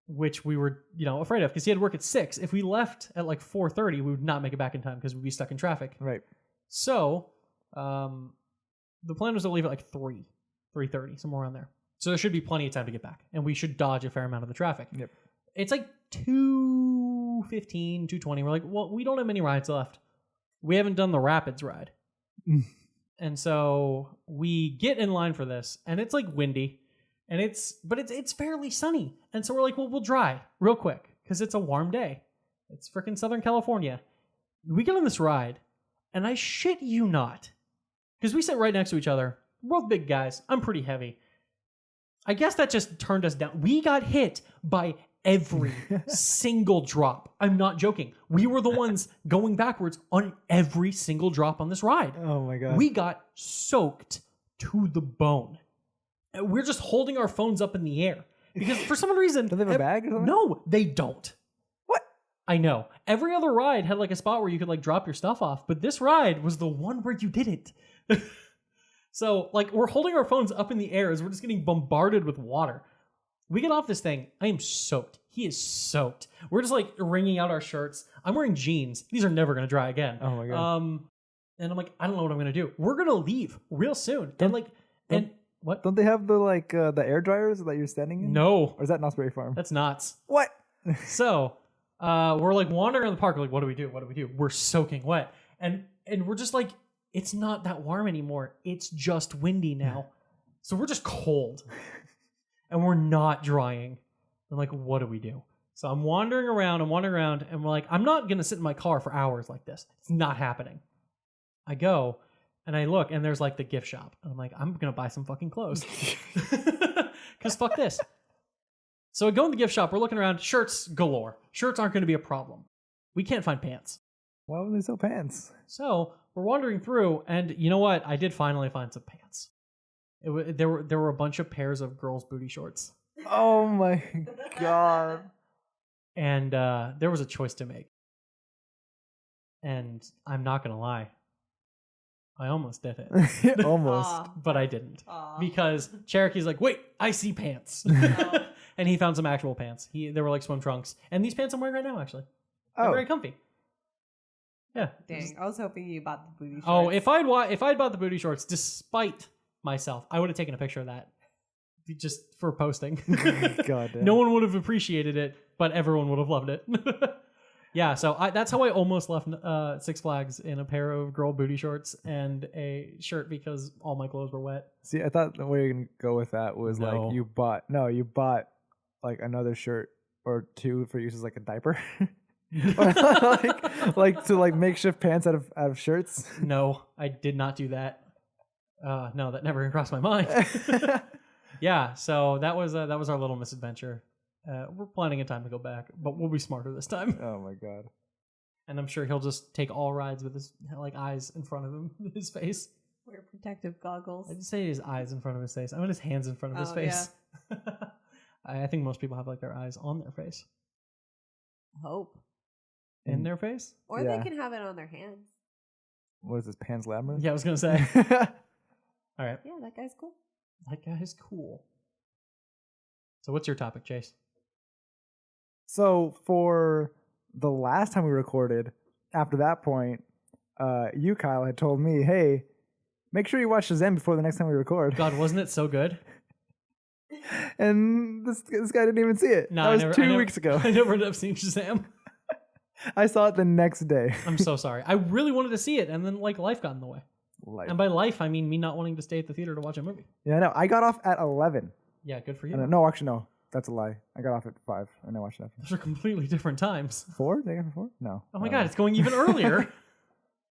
Which we were, afraid of because he had work at 6. If we left at like 4:30, we would not make it back in time because we'd be stuck in traffic. Right. So, the plan was to leave at like 3:30, somewhere around there. So there should be plenty of time to get back, and we should dodge a fair amount of the traffic. Yep. It's like 2:15, 2:20. We're like, well, we don't have many rides left. We haven't done the Rapids ride. And so we get in line for this, and it's like windy. And it's fairly sunny. And so we're like, well, we'll dry real quick because it's a warm day. It's freaking Southern California. We get on this ride, and I shit you not, because we sit right next to each other. We're both big guys. I'm pretty heavy. I guess that just turned us down. We got hit by every single drop. I'm not joking. We were the ones going backwards on every single drop on this ride. Oh my god. We got soaked to the bone. And we're just holding our phones up in the air because for some reason, Do they have a bag or something? no, they don't. What? I know. Every other ride had like a spot where you could like drop your stuff off, but this ride was the one where you didn't. So like we're holding our phones up in the air as we're just getting bombarded with water. We get off this thing. I am soaked. He is soaked. We're just like wringing out our shirts. I'm wearing jeans. These are never going to dry again. Oh my god. And I'm like, I don't know what I'm going to do. We're going to leave real soon. What? Don't they have the air dryers that you're standing in? No. Or is that Knott's Berry Farm? That's nuts. What? So we're like wandering around the park. We're like, what do we do? What do we do? We're soaking wet. And we're just like, it's not that warm anymore. It's just windy now. So we're just cold. And we're not drying. I'm like, what do we do? So I'm wandering around, and we're like, I'm not going to sit in my car for hours like this. It's not happening. I go, and I look, and there's like the gift shop. And I'm like, I'm going to buy some fucking clothes. Because fuck this. So I go in the gift shop. We're looking around. Shirts galore. Shirts aren't going to be a problem. We can't find pants. Why would they sell pants? So we're wandering through, and you know what? I did finally find some pants. There were a bunch of pairs of girls' booty shorts. Oh my god. And there was a choice to make. And I'm not going to lie. I almost did it. Almost. But I didn't. Aw. Because Cherokee's like, wait, I see pants. Oh. And he found some actual pants. They were like swim trunks. And these pants I'm wearing right now, actually. They're very comfy. Yeah. Dang, I was hoping you bought the booty shorts. Oh, if I'd bought the booty shorts, despite myself, I would have taken a picture of that just for posting. God damn. No one would have appreciated it, but everyone would have loved it. Yeah, so that's how I almost left Six Flags, in a pair of girl booty shorts and a shirt because all my clothes were wet. See, I thought the way you're gonna go with that was No. like you bought like another shirt or two for use as like a diaper. like to like makeshift pants out of shirts. No, I did not do that. No, that never crossed my mind. Yeah, so that was our little misadventure. We're planning a time to go back, but we'll be smarter this time. Oh my god. And I'm sure he'll just take all rides with his like eyes in front of him, his face. Wear protective goggles. I didn't say his eyes in front of his face. I want his hands in front of his Oh, face. I think most people have like their eyes on their face. Hope. In their face? Or Yeah. they can have it on their hands. What is this, Pan's Labyrinth? Yeah, I was gonna say. All right. Yeah, that guy's cool. That guy is cool. So what's your topic, Chase? So for the last time we recorded, after that point, you, Kyle, had told me, hey, make sure you watch Shazam before the next time we record. God, wasn't it so good? And this guy didn't even see it. No, that I was never- 2 weeks ago. I never ended up seeing Shazam. I saw it the next day. I'm so sorry. I really wanted to see it, and then like life got in the way. Like, And by life, I mean me not wanting to stay at the theater to watch a movie. yeah, no, I got off at 11. Yeah, good for you. No, actually, no. That's a lie. I got off at 5 and I watched it after. Those are completely different times. 4? Did I get off at 4? No. Oh my god, it's going even earlier.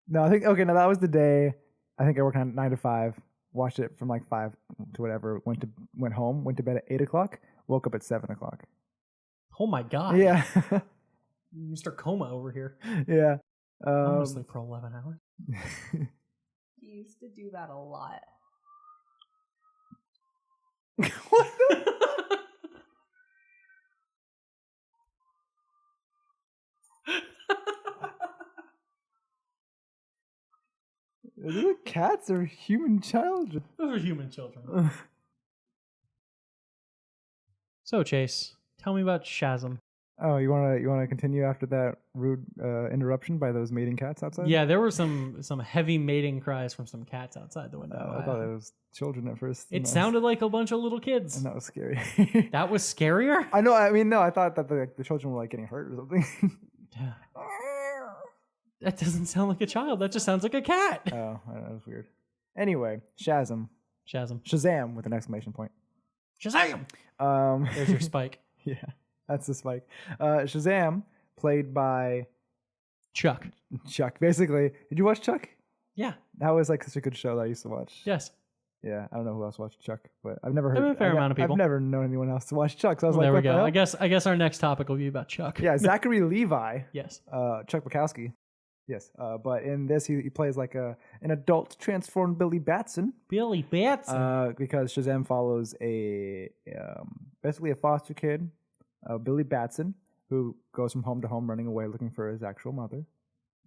No, I think, okay, no, that was the day. I think I worked on 9 to 5. Watched it from like 5 to whatever. Went home. Went to bed at 8 o'clock. Woke up at 7 o'clock. Oh my god. Yeah. Mr. Coma over here. Yeah. I'm gonna sleep for 11 hours. He used to do that a lot. What the? Are these cats or human children? Those are human children. So Chase, tell me about Shazam. Oh, you wanna continue after that rude interruption by those mating cats outside? Yeah, there were some heavy mating cries from some cats outside the window. Oh, I thought it was children at first. It sounded like a bunch of little kids. and that was scary. That was scarier? I know. I mean, no. I thought that the children were like getting hurt or something. Yeah. That doesn't sound like a child. That just sounds like a cat. Oh, I don't know, that was weird. Anyway, Shazam, Shazam with an exclamation point. Shazam! There's your spike. Yeah, that's the spike. Shazam, played by Chuck. Chuck. Basically, did you watch Chuck? Yeah. That was like such a good show that I used to watch. Yes. Yeah, I don't know who else watched Chuck, but I've never heard. There are a fair amount of people. I've never known anyone else to watch Chuck. So I was Well, like, there we what the go. hell? I guess our next topic will be about Chuck. Yeah, Zachary Levi, Yes. Chuck Bukowski. Yes, but in this he plays like an adult transformed Billy Batson. Billy Batson. Because Shazam follows basically a foster kid, Billy Batson, who goes from home to home running away looking for his actual mother.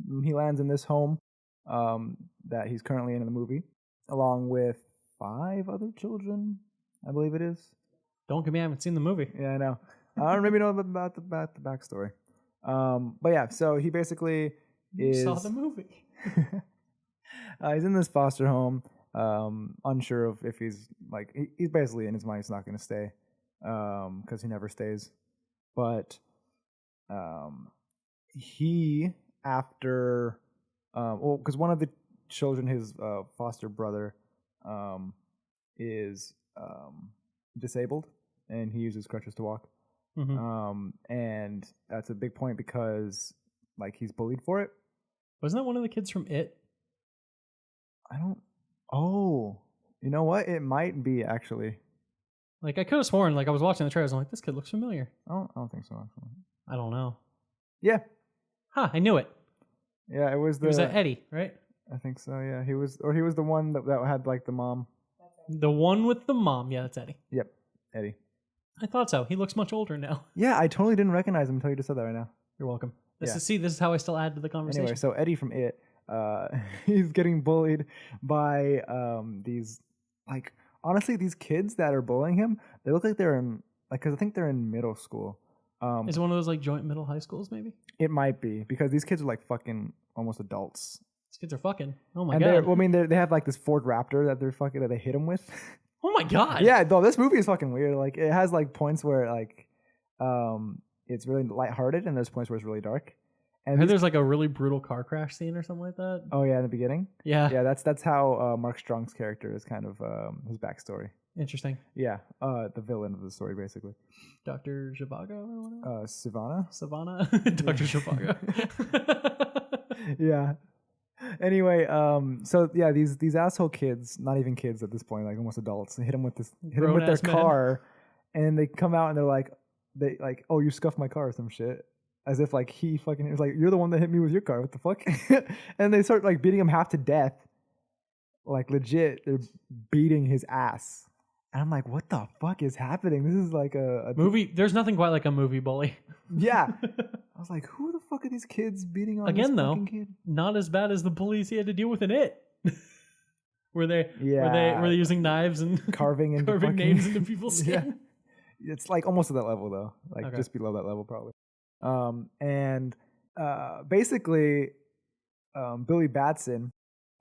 And he lands in this home that he's currently in the movie, along with 5 other children, I believe it is. Don't give me, I haven't seen the movie. Yeah, I know. I don't maybe know about the backstory. But yeah, so he basically Saw the movie. He's in this foster home, unsure of if he's like he's basically in his mind he's not going to stay, because he never stays. But he after because one of the children, his foster brother, is disabled and he uses crutches to walk. Mm-hmm. And that's a big point because like he's bullied for it. Wasn't that one of the kids from It? Oh, you know what? It might be actually. Like I could have sworn, like I was watching the trailers, I'm like, this kid looks familiar. I don't think so actually. I don't know. Yeah. Huh, I knew it. Yeah, it was It was that Eddie, right? I think so, yeah. He was the one that had like the mom. The one with the mom. Yeah, that's Eddie. Yep, Eddie. I thought so. He looks much older now. Yeah, I totally didn't recognize him until you just said that right now. You're welcome. Yeah. This is how I still add to the conversation. Anyway, so Eddie from It, he's getting bullied by these, like, honestly, these kids that are bullying him, they look like they're in, like, because I think they're in middle school. Is it one of those, like, joint middle high schools, maybe? It might be, because these kids are, like, fucking almost adults. These kids are fucking. Oh, my And God. well, I mean, they have, like, this Ford Raptor that they hit him with. Oh, my God. Yeah, though, this movie is fucking weird. Like, it has, like, points where, like, it's really lighthearted, and there's points where it's really dark. I heard there's like a really brutal car crash scene or something like that. Oh yeah, in the beginning. Yeah. Yeah, that's how Mark Strong's character is kind of his backstory. Interesting. Yeah, the villain of the story basically. Dr. Zhivago or whatever. Savannah. Dr. Zhivago. Yeah. Anyway, so yeah, these asshole kids, not even kids at this point, like almost adults, hit him with their car, and they come out and they're like, oh, you scuffed my car or some shit. As if like he fucking was like, you're the one that hit me with your car. What the fuck? And they start like beating him half to death. Like legit, they're beating his ass. And I'm like, what the fuck is happening? This is like a movie. There's nothing quite like a movie bully. Yeah. I was like, who the fuck are these kids beating on again? This though, kid? Not as bad as the bullies he had to deal with in It. Were they using knives and carving names into people's skin? Yeah. It's like almost at that level though, like just below that level probably. Basically, Billy Batson,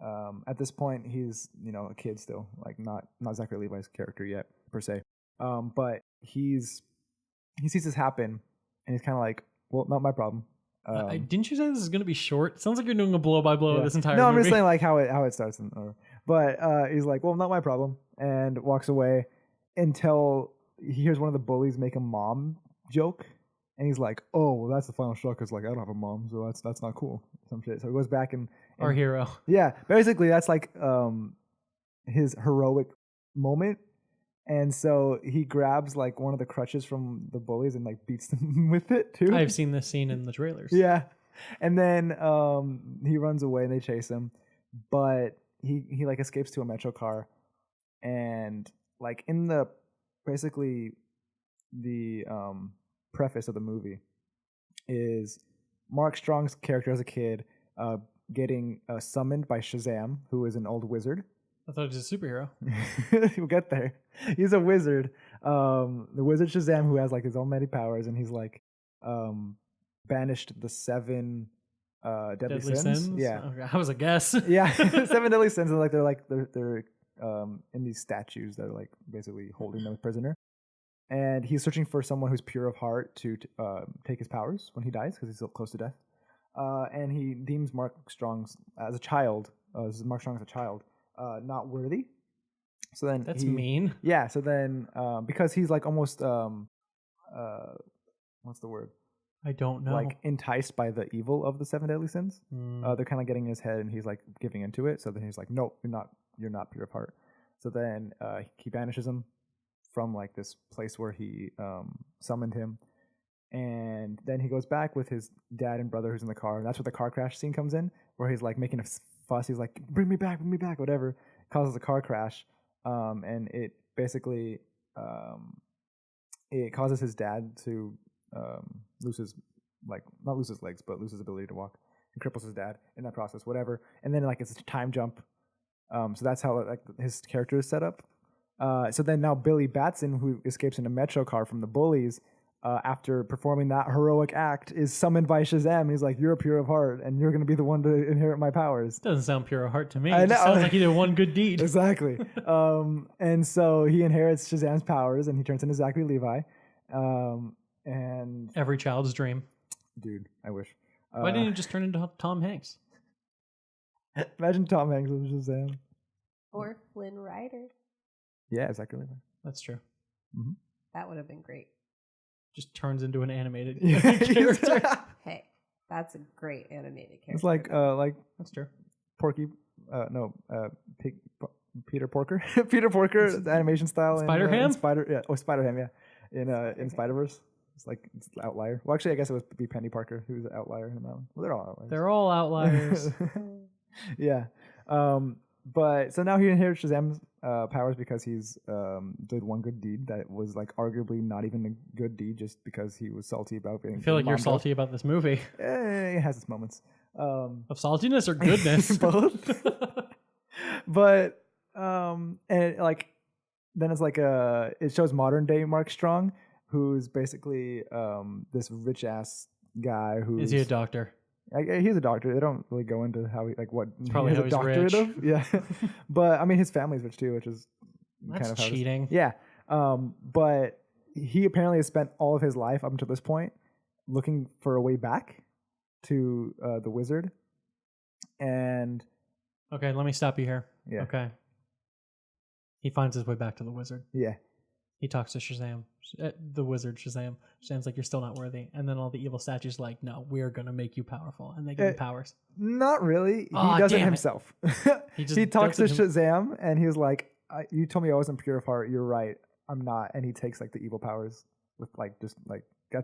at this point, he's, a kid still, like not Zachary Levi's character yet, per se. But he sees this happen, and he's kind of like, well, not my problem. Didn't you say this is going to be short? It sounds like you're doing a blow-by-blow of this entire movie. No, I'm just saying like how it starts. But he's like, well, not my problem, and walks away until he hears one of the bullies make a mom joke. And he's like, oh, well, that's the final straw because, like, I don't have a mom, so that's not cool. Some shit. So he goes back and our hero. Yeah, basically that's like his heroic moment. And so he grabs like one of the crutches from the bullies and like beats them with it too. I've seen this scene in the trailers. Yeah, and then he runs away and they chase him, but he like escapes to a metro car, and like in the basically the preface of the movie is Mark Strong's character as a kid getting summoned by Shazam, who is an old wizard. I thought he was a superhero. We'll get there. He's a wizard. The wizard Shazam, who has like his own many powers, and he's like banished the 7 deadly sins. Yeah, okay, that was a guess. Yeah, 7 deadly sins, and like they're in these statues that are like basically holding them prisoner. And he's searching for someone who's pure of heart to take his powers when he dies because he's so close to death. And he deems Mark Strong as a child. This is Mark Strong as a child, not worthy. So then that's mean. Yeah. So then, because he's like almost what's the word? I don't know. Like enticed by the evil of the 7 deadly sins. They're kind of getting in his head, and he's like giving into it. So then he's like, "Nope, you're not pure of heart." So then he banishes him from like this place where he summoned him, and then he goes back with his dad and brother who's in the car. And that's where the car crash scene comes in, where he's like making a fuss. He's like, bring me back, whatever. Causes a car crash, and it basically it causes his dad to lose his not lose his legs, but lose his ability to walk, and cripples his dad in that process, whatever. And then like it's a time jump, so that's how like his character is set up. So then now Billy Batson, who escapes in a metro car from the bullies, after performing that heroic act, is summoned by Shazam. He's like, "You're pure of heart, and you're going to be the one to inherit my powers." Doesn't sound pure of heart to me. I It just know. sounds like he did one good deed. Exactly. And so he inherits Shazam's powers, and he turns into Zachary Levi. And Every child's dream. dude, I wish. Why didn't he just turn into Tom Hanks? Imagine Tom Hanks with Shazam. Or Flynn Rider. Yeah, Zachary Levi. That's true. That would have been great. Just turns into an animated Yeah. character. Hey, that's a great animated character. It's like That's true. Porky, Peter Porker, Peter Porker, the animation style. Spider-Ham? Spider-Ham, yeah. In Spider-Verse. It's the outlier. Well, actually, I guess it would be Penny Parker who's the outlier in that one. Well, they're all outliers. They're all outliers. Yeah. But so now he inherits Shazam's powers because he's did one good deed that was like arguably not even a good deed, just because he was salty about being. I feel like you're salty about this movie. It has its moments. Of saltiness or goodness? Both. But and then it's like it shows modern day Mark Strong, who's basically this rich ass guy who Is he a doctor? He's a doctor. They don't really go into how what Probably he has how a he's doctorate rich. of. Yeah, but I mean his family's rich too, which is That's kind of how it is. cheating. Yeah, but he apparently has spent all of his life up until this point looking for a way back to the wizard, and Okay, let me stop you here. Yeah. Okay. He finds his way back to the wizard. yeah, He talks to Shazam, the wizard Shazam. Shazam's like, "You're still not worthy." And then all the evil statues like, "No, we're gonna make you powerful," and they give him powers. not really. Aw, He does it damn it. himself. He just he talks to does it Shazam, and he was like, "You told me I wasn't pure of heart. You're right. I'm not." And he takes like the evil powers with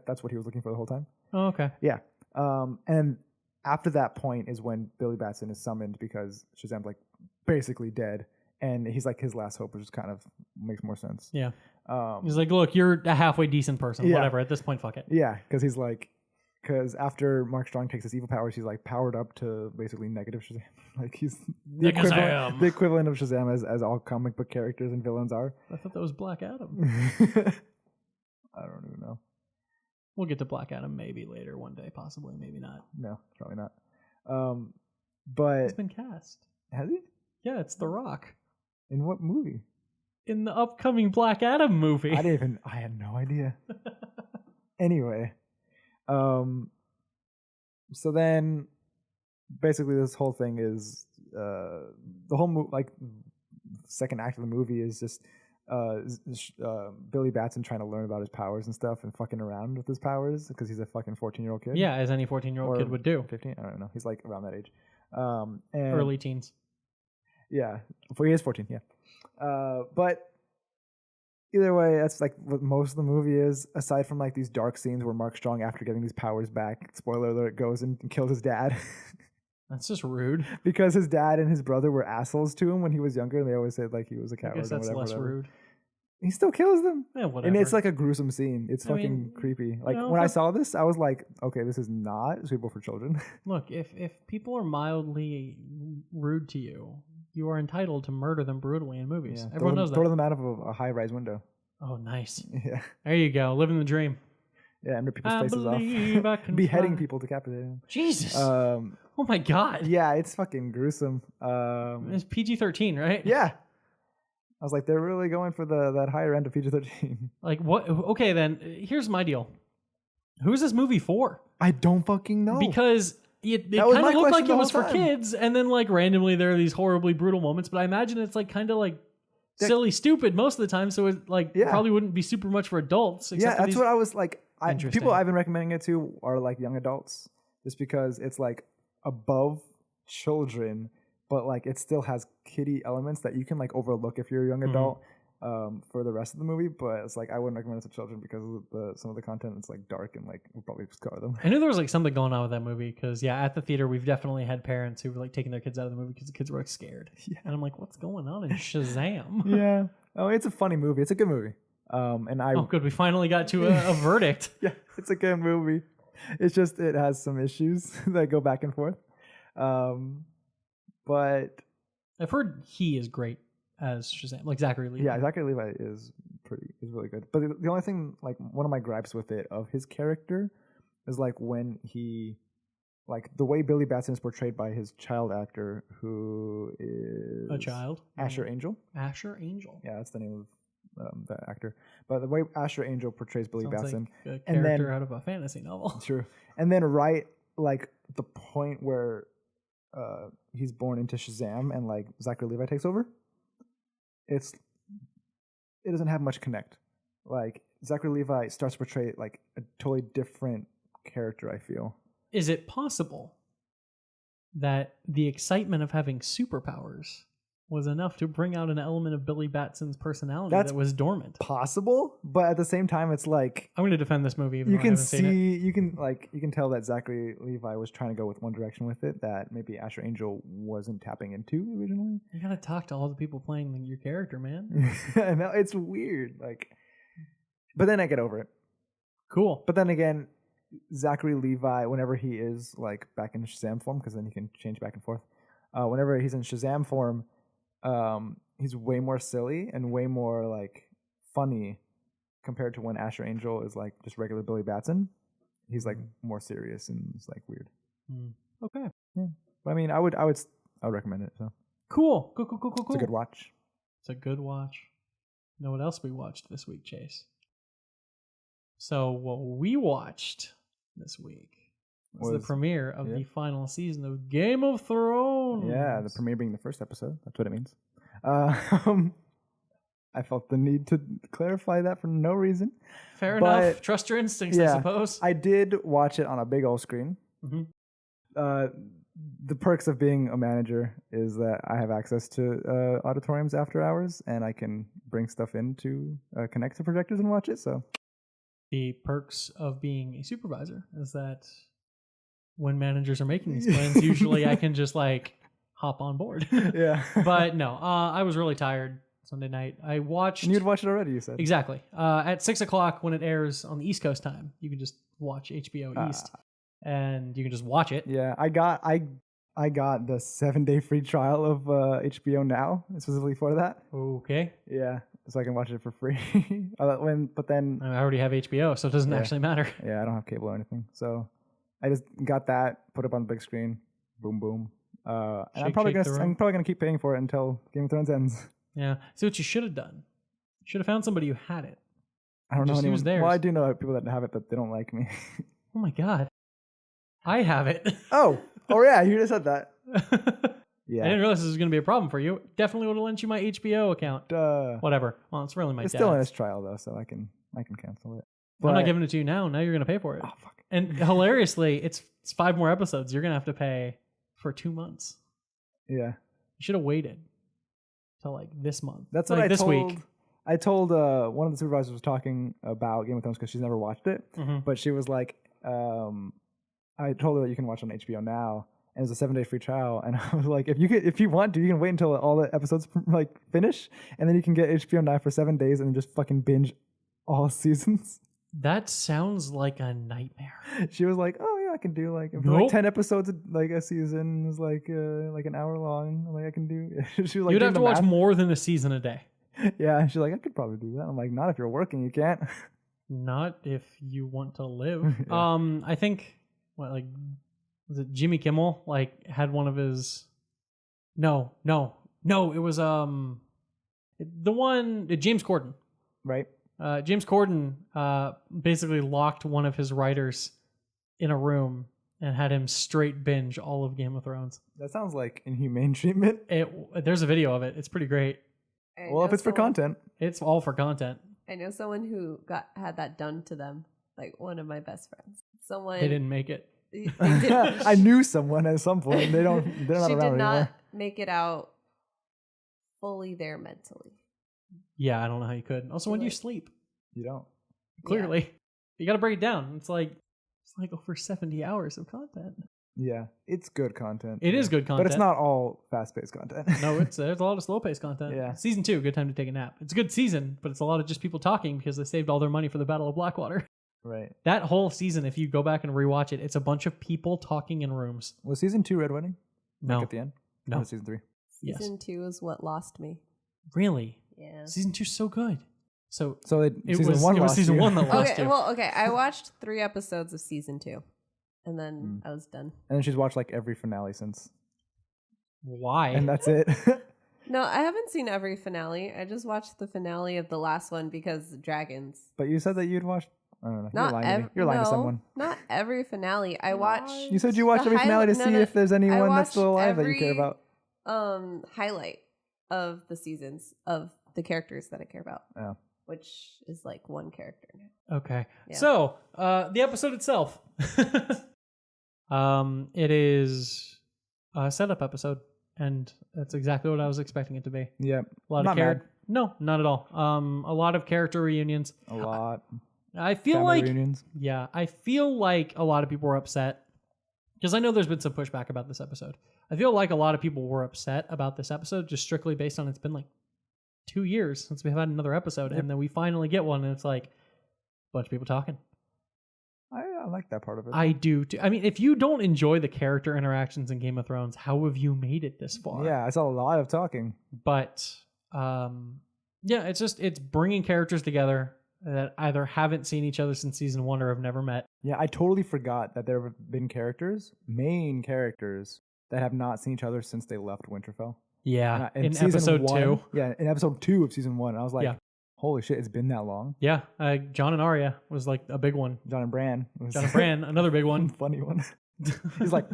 that's what he was looking for the whole time. Oh, okay. Yeah. And after that point is when Billy Batson is summoned because Shazam's like basically dead, and he's like his last hope, which just kind of makes more sense. Yeah. He's like, "Look, you're a halfway decent person. Yeah. Whatever. At this point, fuck it." Yeah, because after Mark Strong takes his evil powers, he's like powered up to basically negative Shazam. Like he's the equivalent of Shazam as all comic book characters and villains are. I thought that was Black Adam. I don't even know. We'll get to Black Adam maybe later one day, possibly, maybe not. No, probably not. But He's been cast. has he? Yeah, it's The Rock In what movie? in the upcoming Black Adam movie. I had no idea. Anyway, so then basically this whole thing is the whole second act of the movie is just Billy Batson trying to learn about his powers and stuff and fucking around with his powers because he's a fucking 14-year-old kid. Yeah, as any 14-year-old kid would do. 15? I don't know. He's like around that age. And Early teens. Yeah, he is 14. Yeah, but either way, that's like what most of the movie is. Aside from like these dark scenes where Mark Strong, after getting these powers back, spoiler alert, goes and kills his dad. That's just rude. Because his dad and his brother were assholes to him when he was younger, and they always said like he was a I coward. guess that's less rude. He still kills them. Yeah, whatever. And it's like a gruesome scene. It's fucking mean, creepy. Like know, when I if- saw this, I was like, okay, this is not suitable for children. Look, if people are mildly rude to you, you are entitled to murder them brutally in movies. Everyone knows that. Throw them out of a high-rise window. Oh, nice. Yeah. There you go. Living the dream. Yeah, and rip people's I faces believe I off. can Beheading fly. people, decapitating them. Jesus. Oh my God. Yeah, it's fucking gruesome. It's PG-13, right? Yeah. I was like, they're really going for that higher end of PG-13. Like what? Okay, then here's my deal. Who's this movie for? I don't fucking know. Because it That was kind my of looked like question it the was whole for time. kids, and then like randomly there are these horribly brutal moments. But I imagine it's like kind of like silly, stupid most of the time. So it like probably wouldn't be super much for adults. Yeah, that's what I was like. Interesting. People I've been recommending it to are like young adults, just because it's like above children, but like it still has kiddie elements that you can like overlook if you're a young adult for the rest of the movie. But it's like I wouldn't recommend it to children because of some of the content is like dark and like will probably scar them. I knew there was like something going on with that movie because at the theater we've definitely had parents who were like taking their kids out of the movie because the kids were like scared. Yeah. And I'm like, what's going on in Shazam? Yeah. Oh, it's a funny movie. It's a good movie. Good. We finally got to a verdict. Yeah, it's a good movie. It's just it has some issues that go back and forth. But I've heard he is great as Shazam, like Zachary Levi. Yeah, Zachary Levi is really good. But the only thing, like one of my gripes with it of his character is like when he, like the way Billy Batson is portrayed by his child actor, who is a child, Asher Angel. Asher Angel. Yeah, that's the name of that actor. But the way Asher Angel portrays Billy Batson, like a character out of a fantasy novel. True. And then right like the point where he's born into Shazam and like Zachary Levi takes over, it doesn't have much connect. Like Zachary Levi starts to portray like a totally different character, I feel. Is it possible that the excitement of having superpowers was enough to bring out an element of Billy Batson's personality that was dormant? Possible, but at the same time, it's like I'm going to defend this movie. Even you though can I haven't seen it. you can tell that Zachary Levi was trying to go with one direction with it that maybe Asher Angel wasn't tapping into originally. You got to talk to all the people playing your character, man. I know, it's weird, like, but then I get over it. Cool. But then again, Zachary Levi, whenever he is like back in Shazam form, because then he can change back and forth. Whenever he's in Shazam form, he's way more silly and way more like funny compared to when Asher Angel is like just regular Billy Batson. He's like more serious and it's like weird. Okay. Yeah. But I mean, I would recommend it. So cool. It's a good watch. It's a good watch. You know what else we watched this week, Chase? So what we watched this week was the premiere of the final season of Game of Thrones. Yeah, the premiere being the first episode. That's what it means. I felt the need to clarify that for no reason. Fair enough. Trust your instincts, I suppose. I did watch it on a big old screen. The perks of being a manager is that I have access to auditoriums after hours, and I can bring stuff in to connect to projectors and watch it. So the perks of being a supervisor is that when managers are making these plans, usually I can just like hop on board. Yeah. But no, I was really tired Sunday night. I watched... And you'd watched it already, you said. Exactly. At 6 o'clock when it airs on the East Coast time, you can just watch HBO East. And you can just watch it. Yeah, I got the 7-day free trial of HBO Now, specifically for that. Okay. Yeah, so I can watch it for free. But then... I already have HBO, so it doesn't actually matter. Yeah, I don't have cable or anything. So I just got that, put it up on the big screen. Boom, boom. And I'm probably gonna keep paying for it until Game of Thrones ends. Yeah. See what you should have done. You should have found somebody who had it. I don't know anyone. Well, I do know people that have it, but they don't like me. Oh my god. I have it. Oh yeah, you just said that. Yeah. I didn't realize this was going to be a problem for you. Definitely would have lent you my HBO account. Whatever. Well, it's really my dad's. It's still in its trial though, so I can cancel it. But I'm not giving it to you now. Now you're going to pay for it. Oh fuck. And hilariously, it's 5 more episodes. You're going to have to pay for 2 months. Yeah. You should have waited till like this month. That's like what this week. I told one of the supervisors was talking about Game of Thrones because she's never watched it, but she was like, I told her that you can watch it on HBO Now, and it's a 7-day free trial, and I was like, if you want to, you can wait until all the episodes like finish, and then you can get HBO Now for 7 days and just fucking binge all seasons. That sounds like a nightmare. She was like, oh yeah, I can do like 10 episodes like a season is like an hour long. Like I can do. She was like, you'd have to watch more than a season a day. Yeah, she's like, I could probably do that. I'm like, not if you're working, you can't. Not if you want to live. Yeah. I think was it Jimmy Kimmel like had one of his? No, it was the one James Corden, right? James Corden basically locked one of his writers in a room and had him straight binge all of Game of Thrones. That sounds like inhumane treatment. There's a video of it. It's pretty great. Well, if it's for content. It's all for content. I know someone who had that done to them, like one of my best friends. They didn't make it. I knew someone at some point. They're not around anymore. make it out fully there mentally. Yeah, I don't know how you could. Also, when do you Like- sleep? You don't. Clearly, you got to break it down. It's like over 70 hours of content. Yeah, it's good content. It is good content, but it's not all fast-paced content. No, there's a lot of slow-paced content. Yeah. Season 2, good time to take a nap. It's a good season, but it's a lot of just people talking because they saved all their money for the Battle of Blackwater. Right. That whole season, if you go back and rewatch it, it's a bunch of people talking in rooms. Was season 2 Red Wedding? No. Like at the end? No. Or was season 3? Yes. Season 2 is what lost me. Really? Yeah. Season 2's so good. So it was was season season 1 that lost Okay, you. well, okay. I watched 3 episodes of season 2, and then I was done. And then she's watched like every finale since. Why? And that's it. No, I haven't seen every finale. I just watched the finale of the last one because dragons. But you said that you'd watched. I don't know. Not You're lying to me. You're lying to someone. Not every finale. I watch You said you watched The every finale to highlight- see no, no, if there's anyone that's still watched alive that you care every- about. highlight of the seasons of the characters that I care about. Oh. Which is like one character now. Okay. Yeah. So, the episode itself. It is a setup episode, and that's exactly what I was expecting it to be. Yeah. A lot Not of mad. No, not at all. A lot of character reunions. A lot. I feel Family like reunions. Yeah, I feel like a lot of people were upset because I know there's been some pushback about this episode. I feel like a lot of people were upset about this episode just strictly based on it's been like 2 years since we've had another episode, and then we finally get one, and it's like a bunch of people talking. I like that part of it. I do too. I mean, if you don't enjoy the character interactions in Game of Thrones, how have you made it this far? Yeah, I saw a lot of talking. But yeah, it's bringing characters together that either haven't seen each other since season 1 or have never met. Yeah, I totally forgot that there have been main characters, that have not seen each other since they left Winterfell. Yeah, And in season episode 1, 2. Yeah, in episode 2 of season 1. I was like, Yeah. holy shit, it's been that long. Yeah, John and Arya was like a big one. John and Bran. Was John and Bran, another big one. funny one. He's like,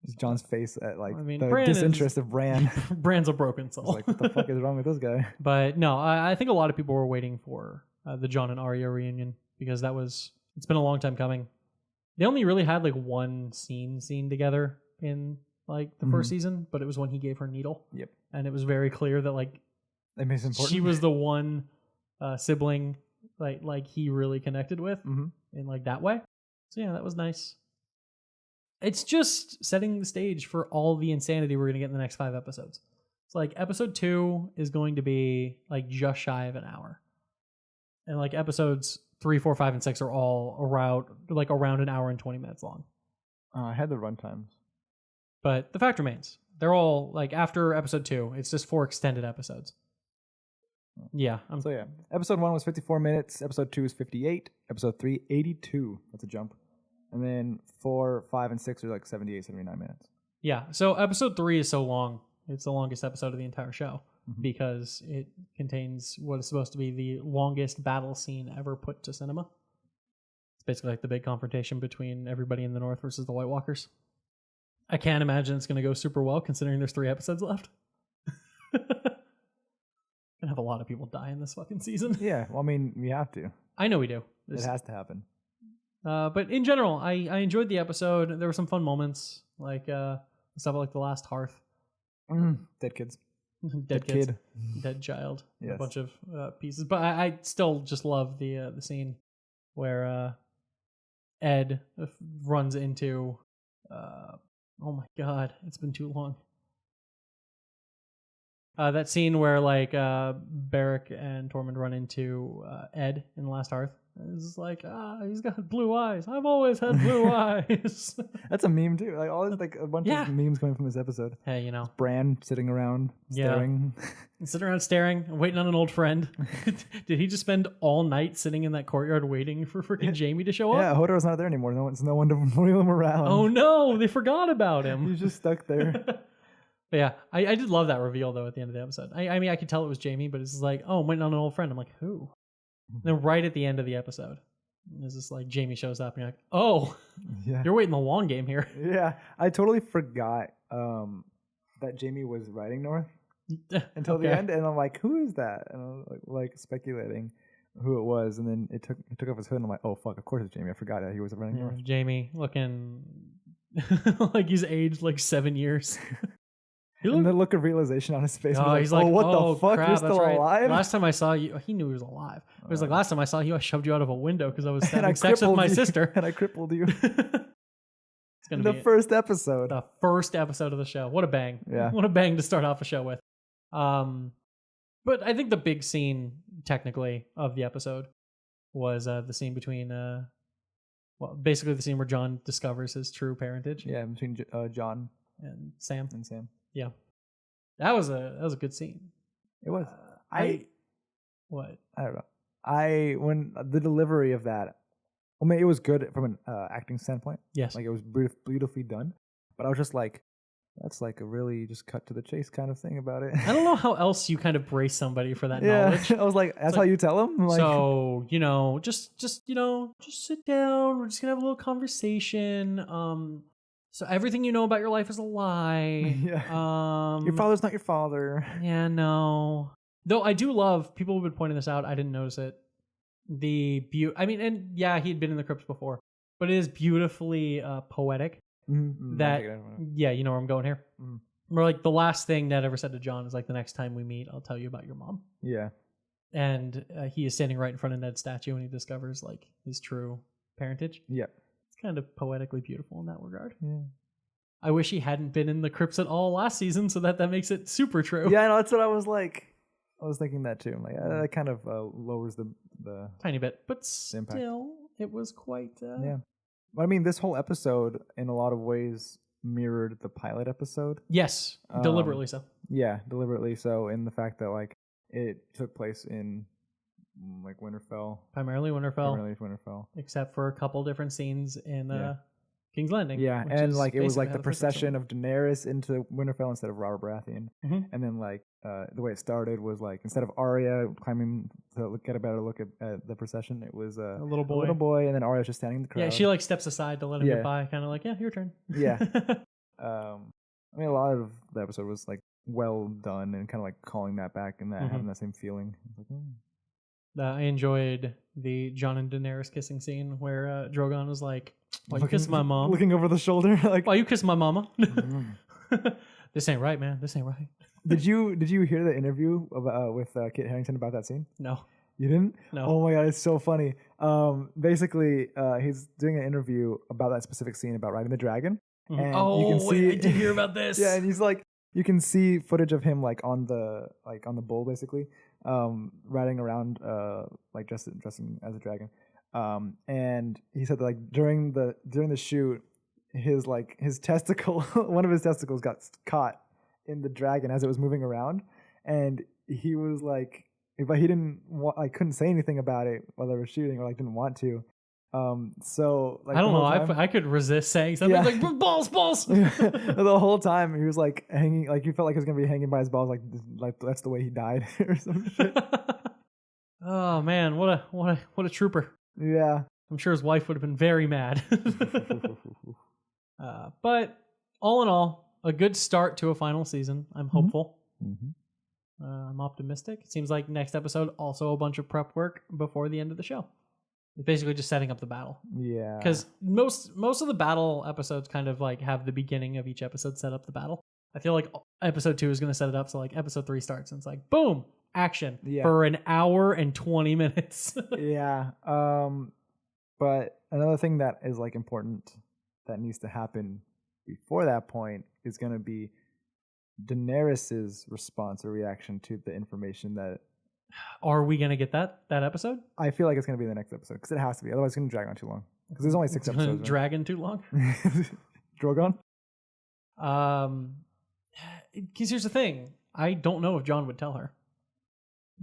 It's John's face at like the Bran disinterest of Bran. Bran's a broken It's soul. like, what the fuck is wrong with this guy? But no, I think a lot of people were waiting for the John and Arya reunion because it's been a long time coming. They only really had like one scene together in like the first season, but it was when he gave her needle. Yep. And it was very clear that like That makes it important. she was the one sibling like he really connected with in like that way. So yeah, that was nice. It's just setting the stage for all the insanity we're going to get in the next 5 episodes. It's like episode 2 is going to be like just shy of an hour. And like episodes 3, 4, 5, and 6 are all around an hour and 20 minutes long. I had the run times. But the fact remains, they're all like after episode 2, it's just 4 extended episodes. Yeah. So yeah, episode 1 was 54 minutes. Episode 2 is 58. Episode 3, 82. That's a jump. And then 4, 5, and 6 are like 78, 79 minutes. Yeah. So episode 3 is so long. It's the longest episode of the entire show because it contains what is supposed to be the longest battle scene ever put to cinema. It's basically like the big confrontation between everybody in the North versus the White Walkers. I can't imagine it's going to go super well considering there's 3 episodes left. Gonna have a lot of people die in this fucking season. Yeah, well, I mean, we have to. I know we do. It has to happen. But in general, I enjoyed the episode. There were some fun moments, like stuff like the last hearth. Dead kids. Dead kid. kids. Dead child. Yes. A bunch of pieces. But I still just love the scene where Ed runs into... oh my god, it's been too long. That scene where like Beric and Tormund run into Ed in the last hearth. It's like, he's got blue eyes. I've always had blue eyes. That's a meme too. Like all like a bunch of memes coming from this episode. Hey, you know, Bran sitting around staring. Sitting around staring, waiting on an old friend. Did he just spend all night sitting in that courtyard waiting for freaking Jaime to show up? Yeah, Hodor's not there anymore. No one to wheel him around. Oh no, they forgot about him. He's just stuck there. But yeah, I did love that reveal though at the end of the episode. I mean, I could tell it was Jaime, but it's just like, oh, I'm waiting on an old friend. I'm like, who? And then right at the end of the episode, it's just like Jaime shows up, and you're like, oh, Yeah. you're waiting the long game here. Yeah, I totally forgot that Jaime was riding north until the end, and I'm like, who is that? And I was like speculating who it was, and then it took off his hood, and I'm like, oh fuck, of course it's Jaime. I forgot that he was running north. Jaime looking like he's aged like 7 years. And the look of realization on his face. Oh, he's like, what oh, the fuck? crap, You're still that's right. alive? Last time I saw you, he knew he was alive. He was like, last time I saw you, I shoved you out of a window because I was And I having sex with crippled my you. sister. And I crippled you. It's gonna In the be first episode. the first episode of the show. What a bang! Yeah. What a bang to start off a show with. But I think the big scene, technically, of the episode was the scene between, basically the scene where John discovers his true parentage. Yeah, between John and Sam. Yeah, that was a good scene. It was. What? I don't know. When the delivery of that, I mean, it was good from an acting standpoint. Yes. Like it was beautifully done. But I was just like, that's like a really just cut to the chase kind of thing about it. I don't know how else you kind of brace somebody for that Yeah, knowledge. I was like, that's how you tell them. Like, so just sit down. We're just gonna have a little conversation. So everything you know about your life is a lie. Yeah. Your father's not your father. Yeah, no. Though I do love, people have been pointing this out. I didn't notice it. I mean, and yeah, he had been in the crypts before, but it is beautifully poetic. Mm-hmm. Yeah, you know where I'm going here. Mm-hmm. Where like the last thing Ned ever said to John is like, the next time we meet, I'll tell you about your mom. Yeah. And he is standing right in front of Ned's statue and he discovers like his true parentage. Yeah. It's kind of poetically beautiful in that regard. Yeah. I wish he hadn't been in the crypts at all last season so that makes it super true. Yeah, no, that's what I was like. I was thinking that too. Like that kind of lowers the tiny bit, but impact. Still, it was quite. Yeah. I mean, this whole episode, in a lot of ways, mirrored the pilot episode. Yes, deliberately so. Yeah, deliberately so. In the fact that like it took place in like Winterfell, primarily Winterfell, except for a couple different scenes in King's Landing. Yeah, and like it was like the procession of Daenerys into Winterfell instead of Robert Baratheon, and then like the way it started was like instead of Arya climbing to get a better look at the procession, it was a little boy, and then Arya's just standing in the crowd. Yeah, she like steps aside to let him get by, kind of like, yeah, your turn. Yeah. I mean, a lot of the episode was like well done and kind of like calling that back and that having that same feeling. Like, I enjoyed the Jon and Daenerys kissing scene where Drogon was like, "Why you kiss my mom?" Looking over the shoulder, like, "Why you kiss my mama?" This ain't right, man. This ain't right. Did you hear the interview with Kit Harington about that scene? No. You didn't? No. Oh my god, it's so funny. Basically, he's doing an interview about that specific scene about riding the dragon. And you can see, I did hear about this. Yeah, and he's like, you can see footage of him like on the bull, basically, riding around like dressing as a dragon. And he said that, like during the shoot, his testicle, one of his testicles got caught in the dragon as it was moving around, and he was like, but he couldn't say anything about it while they were shooting, or like didn't want to. So like I don't know. I could resist saying something like balls. The whole time he was like hanging, like you felt like he was gonna be hanging by his balls, like that's the way he died or some shit. Oh man, what a trooper. Yeah, I'm sure his wife would have been very mad. But all in all, a good start to a final season. I'm hopeful. I'm optimistic. It seems like next episode also a bunch of prep work before the end of the show. It's basically just setting up the battle. Yeah. Because most of the battle episodes kind of like have the beginning of each episode set up the battle. I feel like episode 2 is going to set it up so like episode 3 starts and it's like boom, action for an hour and 20 minutes. Yeah. But another thing that is like important that needs to happen before that point is going to be Daenerys's response or reaction to the information that. Are we going to get that episode? I feel like it's going to be the next episode because it has to be. Otherwise, it's going to drag on too long. Because there's only 6 episodes. Dragon too long? Drogon? Because here's the thing. I don't know if Jon would tell her.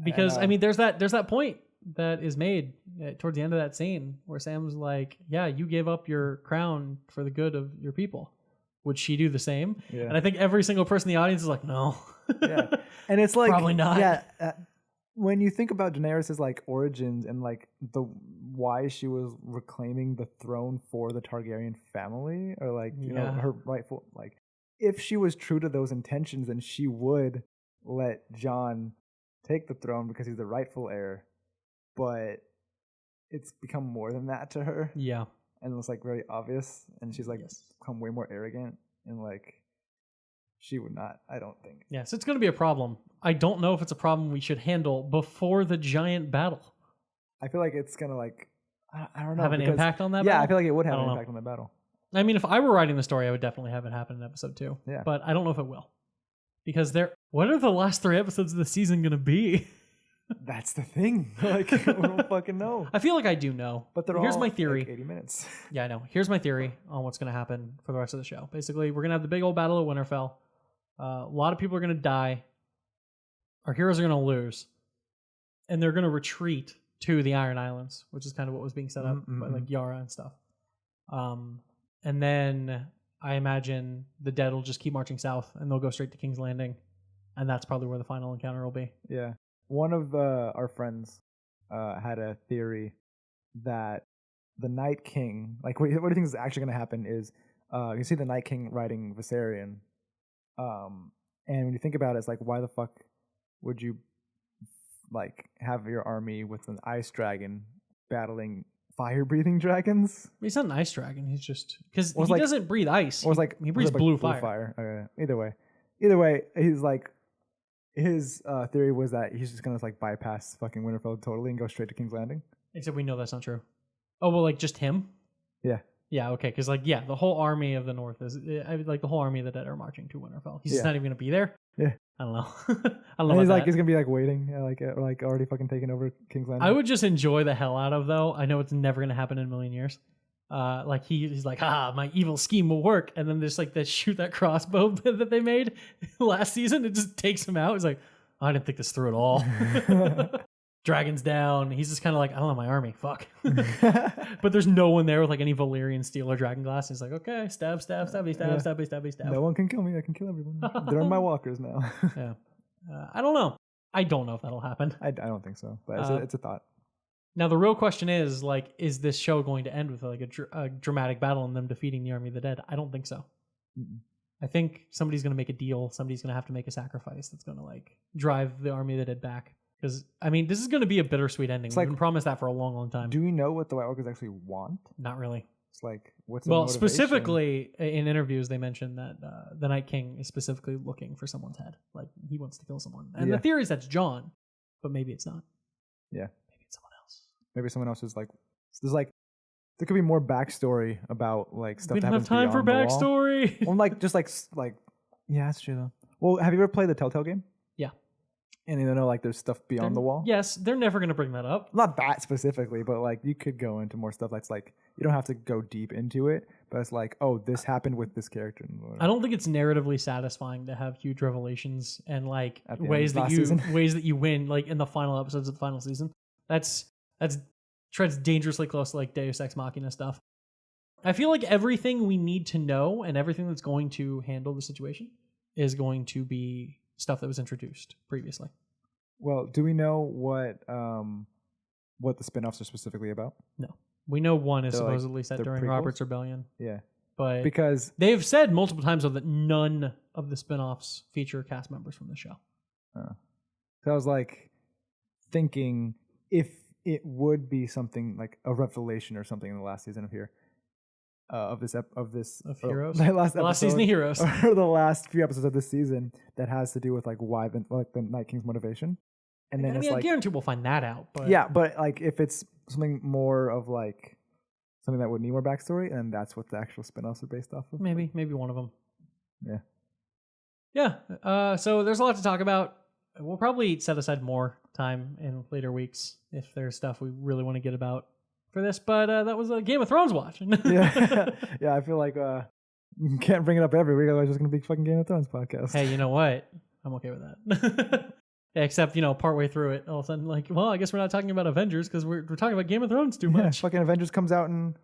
Because, I mean, there's that point that is made towards the end of that scene where Sam's like, yeah, you gave up your crown for the good of your people. Would she do the same? Yeah. And I think every single person in the audience is like, no. Yeah. And it's like, probably not. Yeah. When you think about Daenerys' like origins and like why she was reclaiming the throne for the Targaryen family, or like you know her rightful, like if she was true to those intentions, then she would let Jon take the throne because he's the rightful heir. But it's become more than that to her. Yeah, and it's like very obvious, and she's like become way more arrogant and like She would not. I don't think. Yeah, so it's going to be a problem. I don't know if it's a problem we should handle before the giant battle. I feel like it's gonna like I don't know Have an impact on that. Yeah, battle? I feel like it would have I an don't impact on the battle. I mean, if I were writing the story, I would definitely have it happen in episode 2. Yeah. But I don't know if it will. Because what are the last 3 episodes of the season going to be? That's the thing. Like, we don't fucking know. I feel like I do know. But here's all my theory. like 80 minutes. Yeah, I know. Here's my theory on what's going to happen for the rest of the show. Basically, we're going to have the big old battle of Winterfell. A lot of people are going to die. Our heroes are going to lose. And they're going to retreat to the Iron Islands, which is kind of what was being set up by like Yara and stuff. And then I imagine the dead will just keep marching south and they'll go straight to King's Landing. And that's probably where the final encounter will be. Yeah. One of our friends had a theory that the Night King, like what do you think is actually going to happen is you see the Night King riding Viserion. And when you think about it, it's like, why the fuck would you like have your army with an ice dragon battling fire-breathing dragons? He's not an ice dragon. He's just because he like, doesn't breathe ice. Or it's like he breathes like blue fire. Okay. Either way, he's like his theory was that he's just gonna like bypass fucking Winterfell totally and go straight to King's Landing. Except we know that's not true. Oh well, like just him. Yeah. Yeah. Okay. Because like the whole army of the North is like the whole army of the dead are marching to Winterfell. He's just not even gonna be there. Yeah. I don't know. I don't know. He's like he's gonna be like waiting, like already fucking taking over King's Landing. I would just enjoy the hell out of though. I know it's never gonna happen in a million years. Like he's like, my evil scheme will work, and then there's like the shoot that crossbow that they made last season. It just takes him out. He's like, I didn't think this through at all. Dragon's down. He's just kind of like, I don't know my army. Fuck. But there's no one there with like any Valyrian steel or dragon glass. He's like, okay, stab. No one can kill me. I can kill everyone. They're my walkers now. Yeah. I don't know. I don't know if that'll happen. I don't think so, but it's a thought. Now the real question is like, is this show going to end with like a dramatic battle and them defeating the army of the dead? I don't think so. Mm-mm. I think somebody's going to make a deal. Somebody's going to have to make a sacrifice that's going to like drive the army of the dead back. Because I mean, this is going to be a bittersweet ending. We've been promised that for a long, long time. Do we know what the White Walkers actually want? Not really. It's like what's the motivation? Specifically in interviews, they mentioned that the Night King is specifically looking for someone's head. Like he wants to kill someone, and the theory is that's Jon, but maybe it's not. Yeah, maybe it's someone else. Maybe someone else is like there's like there could be more backstory about like stuff. We that don't have time for backstory. Well, like just like yeah, that's true though. Well, have you ever played the Telltale game? Yeah. And you know, like there's stuff beyond the wall. Yes, they're never going to bring that up. Not that specifically, but like you could go into more stuff. That's like you don't have to go deep into it, but it's like, oh, this happened with this character. I don't think it's narratively satisfying to have huge revelations and like ways that you win like in the final episodes of the final season. That's treads dangerously close to like Deus Ex Machina stuff. I feel like everything we need to know and everything that's going to handle the situation is going to be stuff that was introduced previously. Well, do we know what the spin-offs are specifically about? No. We know one is supposedly like, set during prequels? Robert's Rebellion. Yeah. But because they've said multiple times though that none of the spin-offs feature cast members from the show. So I was like thinking if it would be something like a revelation or something in the last season of here. Of Heroes, the last season of Heroes, or the last few episodes of this season that has to do with like why the Night King's motivation, and then I guarantee we'll find that out. But yeah, but like if it's something more of like something that would need more backstory, and that's what the actual spin-offs are based off of. Maybe one of them. Yeah. So there's a lot to talk about. We'll probably set aside more time in later weeks if there's stuff we really want to get about for this, but that was a Game of Thrones watch. Yeah, I feel like you can't bring it up every week, otherwise it's just gonna be a fucking Game of Thrones podcast. Hey, you know what? I'm okay with that. Except, partway through it, all of a sudden, like, well, I guess we're not talking about Avengers because we're talking about Game of Thrones too much. Fucking Avengers comes out in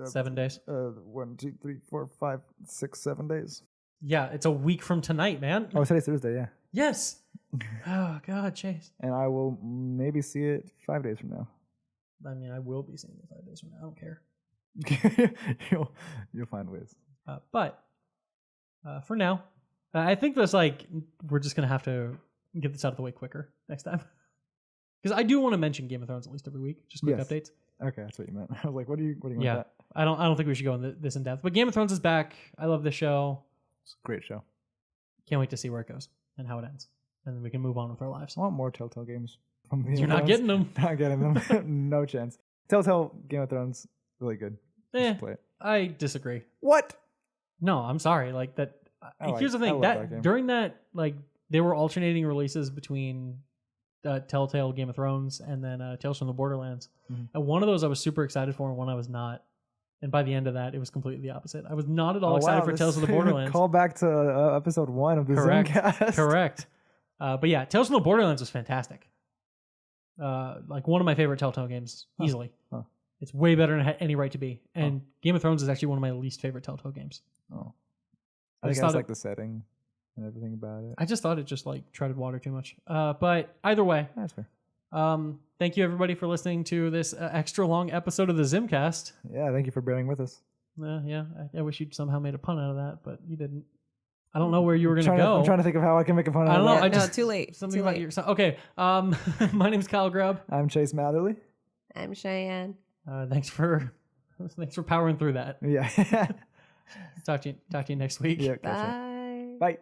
7 days. 1, 2, 3, 4, 5, 6, 7 days. Yeah, it's a week from tonight, man. Oh, today's Thursday, yeah. Yes. Oh God, Chase. And I will maybe see it 5 days from now. I mean, I will be seeing it 5 days from now. I don't care. You'll find ways. But for now, I think that's like we're just gonna have to get this out of the way quicker next time. Because I do want to mention Game of Thrones at least every week, just quick updates. Okay, that's what you meant. I was like, what do you mean with that? I don't think we should go in this in depth. But Game of Thrones is back. I love the show. It's a great show. Can't wait to see where it goes and how it ends. And then we can move on with our lives. I want more Telltale games. From the You're not getting them. Not getting them. No chance. Telltale Game of Thrones, really good. Just play it. I disagree. What? No, I'm sorry. Like that. Here's the thing. That during that, like, they were alternating releases between Telltale Game of Thrones and then Tales from the Borderlands. Mm-hmm. And one of those I was super excited for, and one I was not. And by the end of that, it was completely the opposite. I was not at all excited for Tales of the Borderlands. Call back to episode 1 of the ZymCast. Correct. But yeah, Tales from the Borderlands was fantastic. Like one of my favorite Telltale games, easily. Huh. It's way better than it had any right to be. And Game of Thrones is actually one of my least favorite Telltale games. Oh. I think it's like the setting and everything about it. I just thought it just like treaded water too much. But either way, that's fair. Thank you everybody for listening to this extra long episode of the ZymCast. Yeah, thank you for bearing with us. Yeah, I wish you'd somehow made a pun out of that, but you didn't. I don't know where you were going to go. I'm trying to think of how I can make a pun out of that. I know, too late. Something about your son. Okay. My name's Kyle Grubb. I'm Chase Matherly. I'm Cheyenne. Thanks for powering through that. Yeah. Talk to you next week. Yeah, Bye. Bye.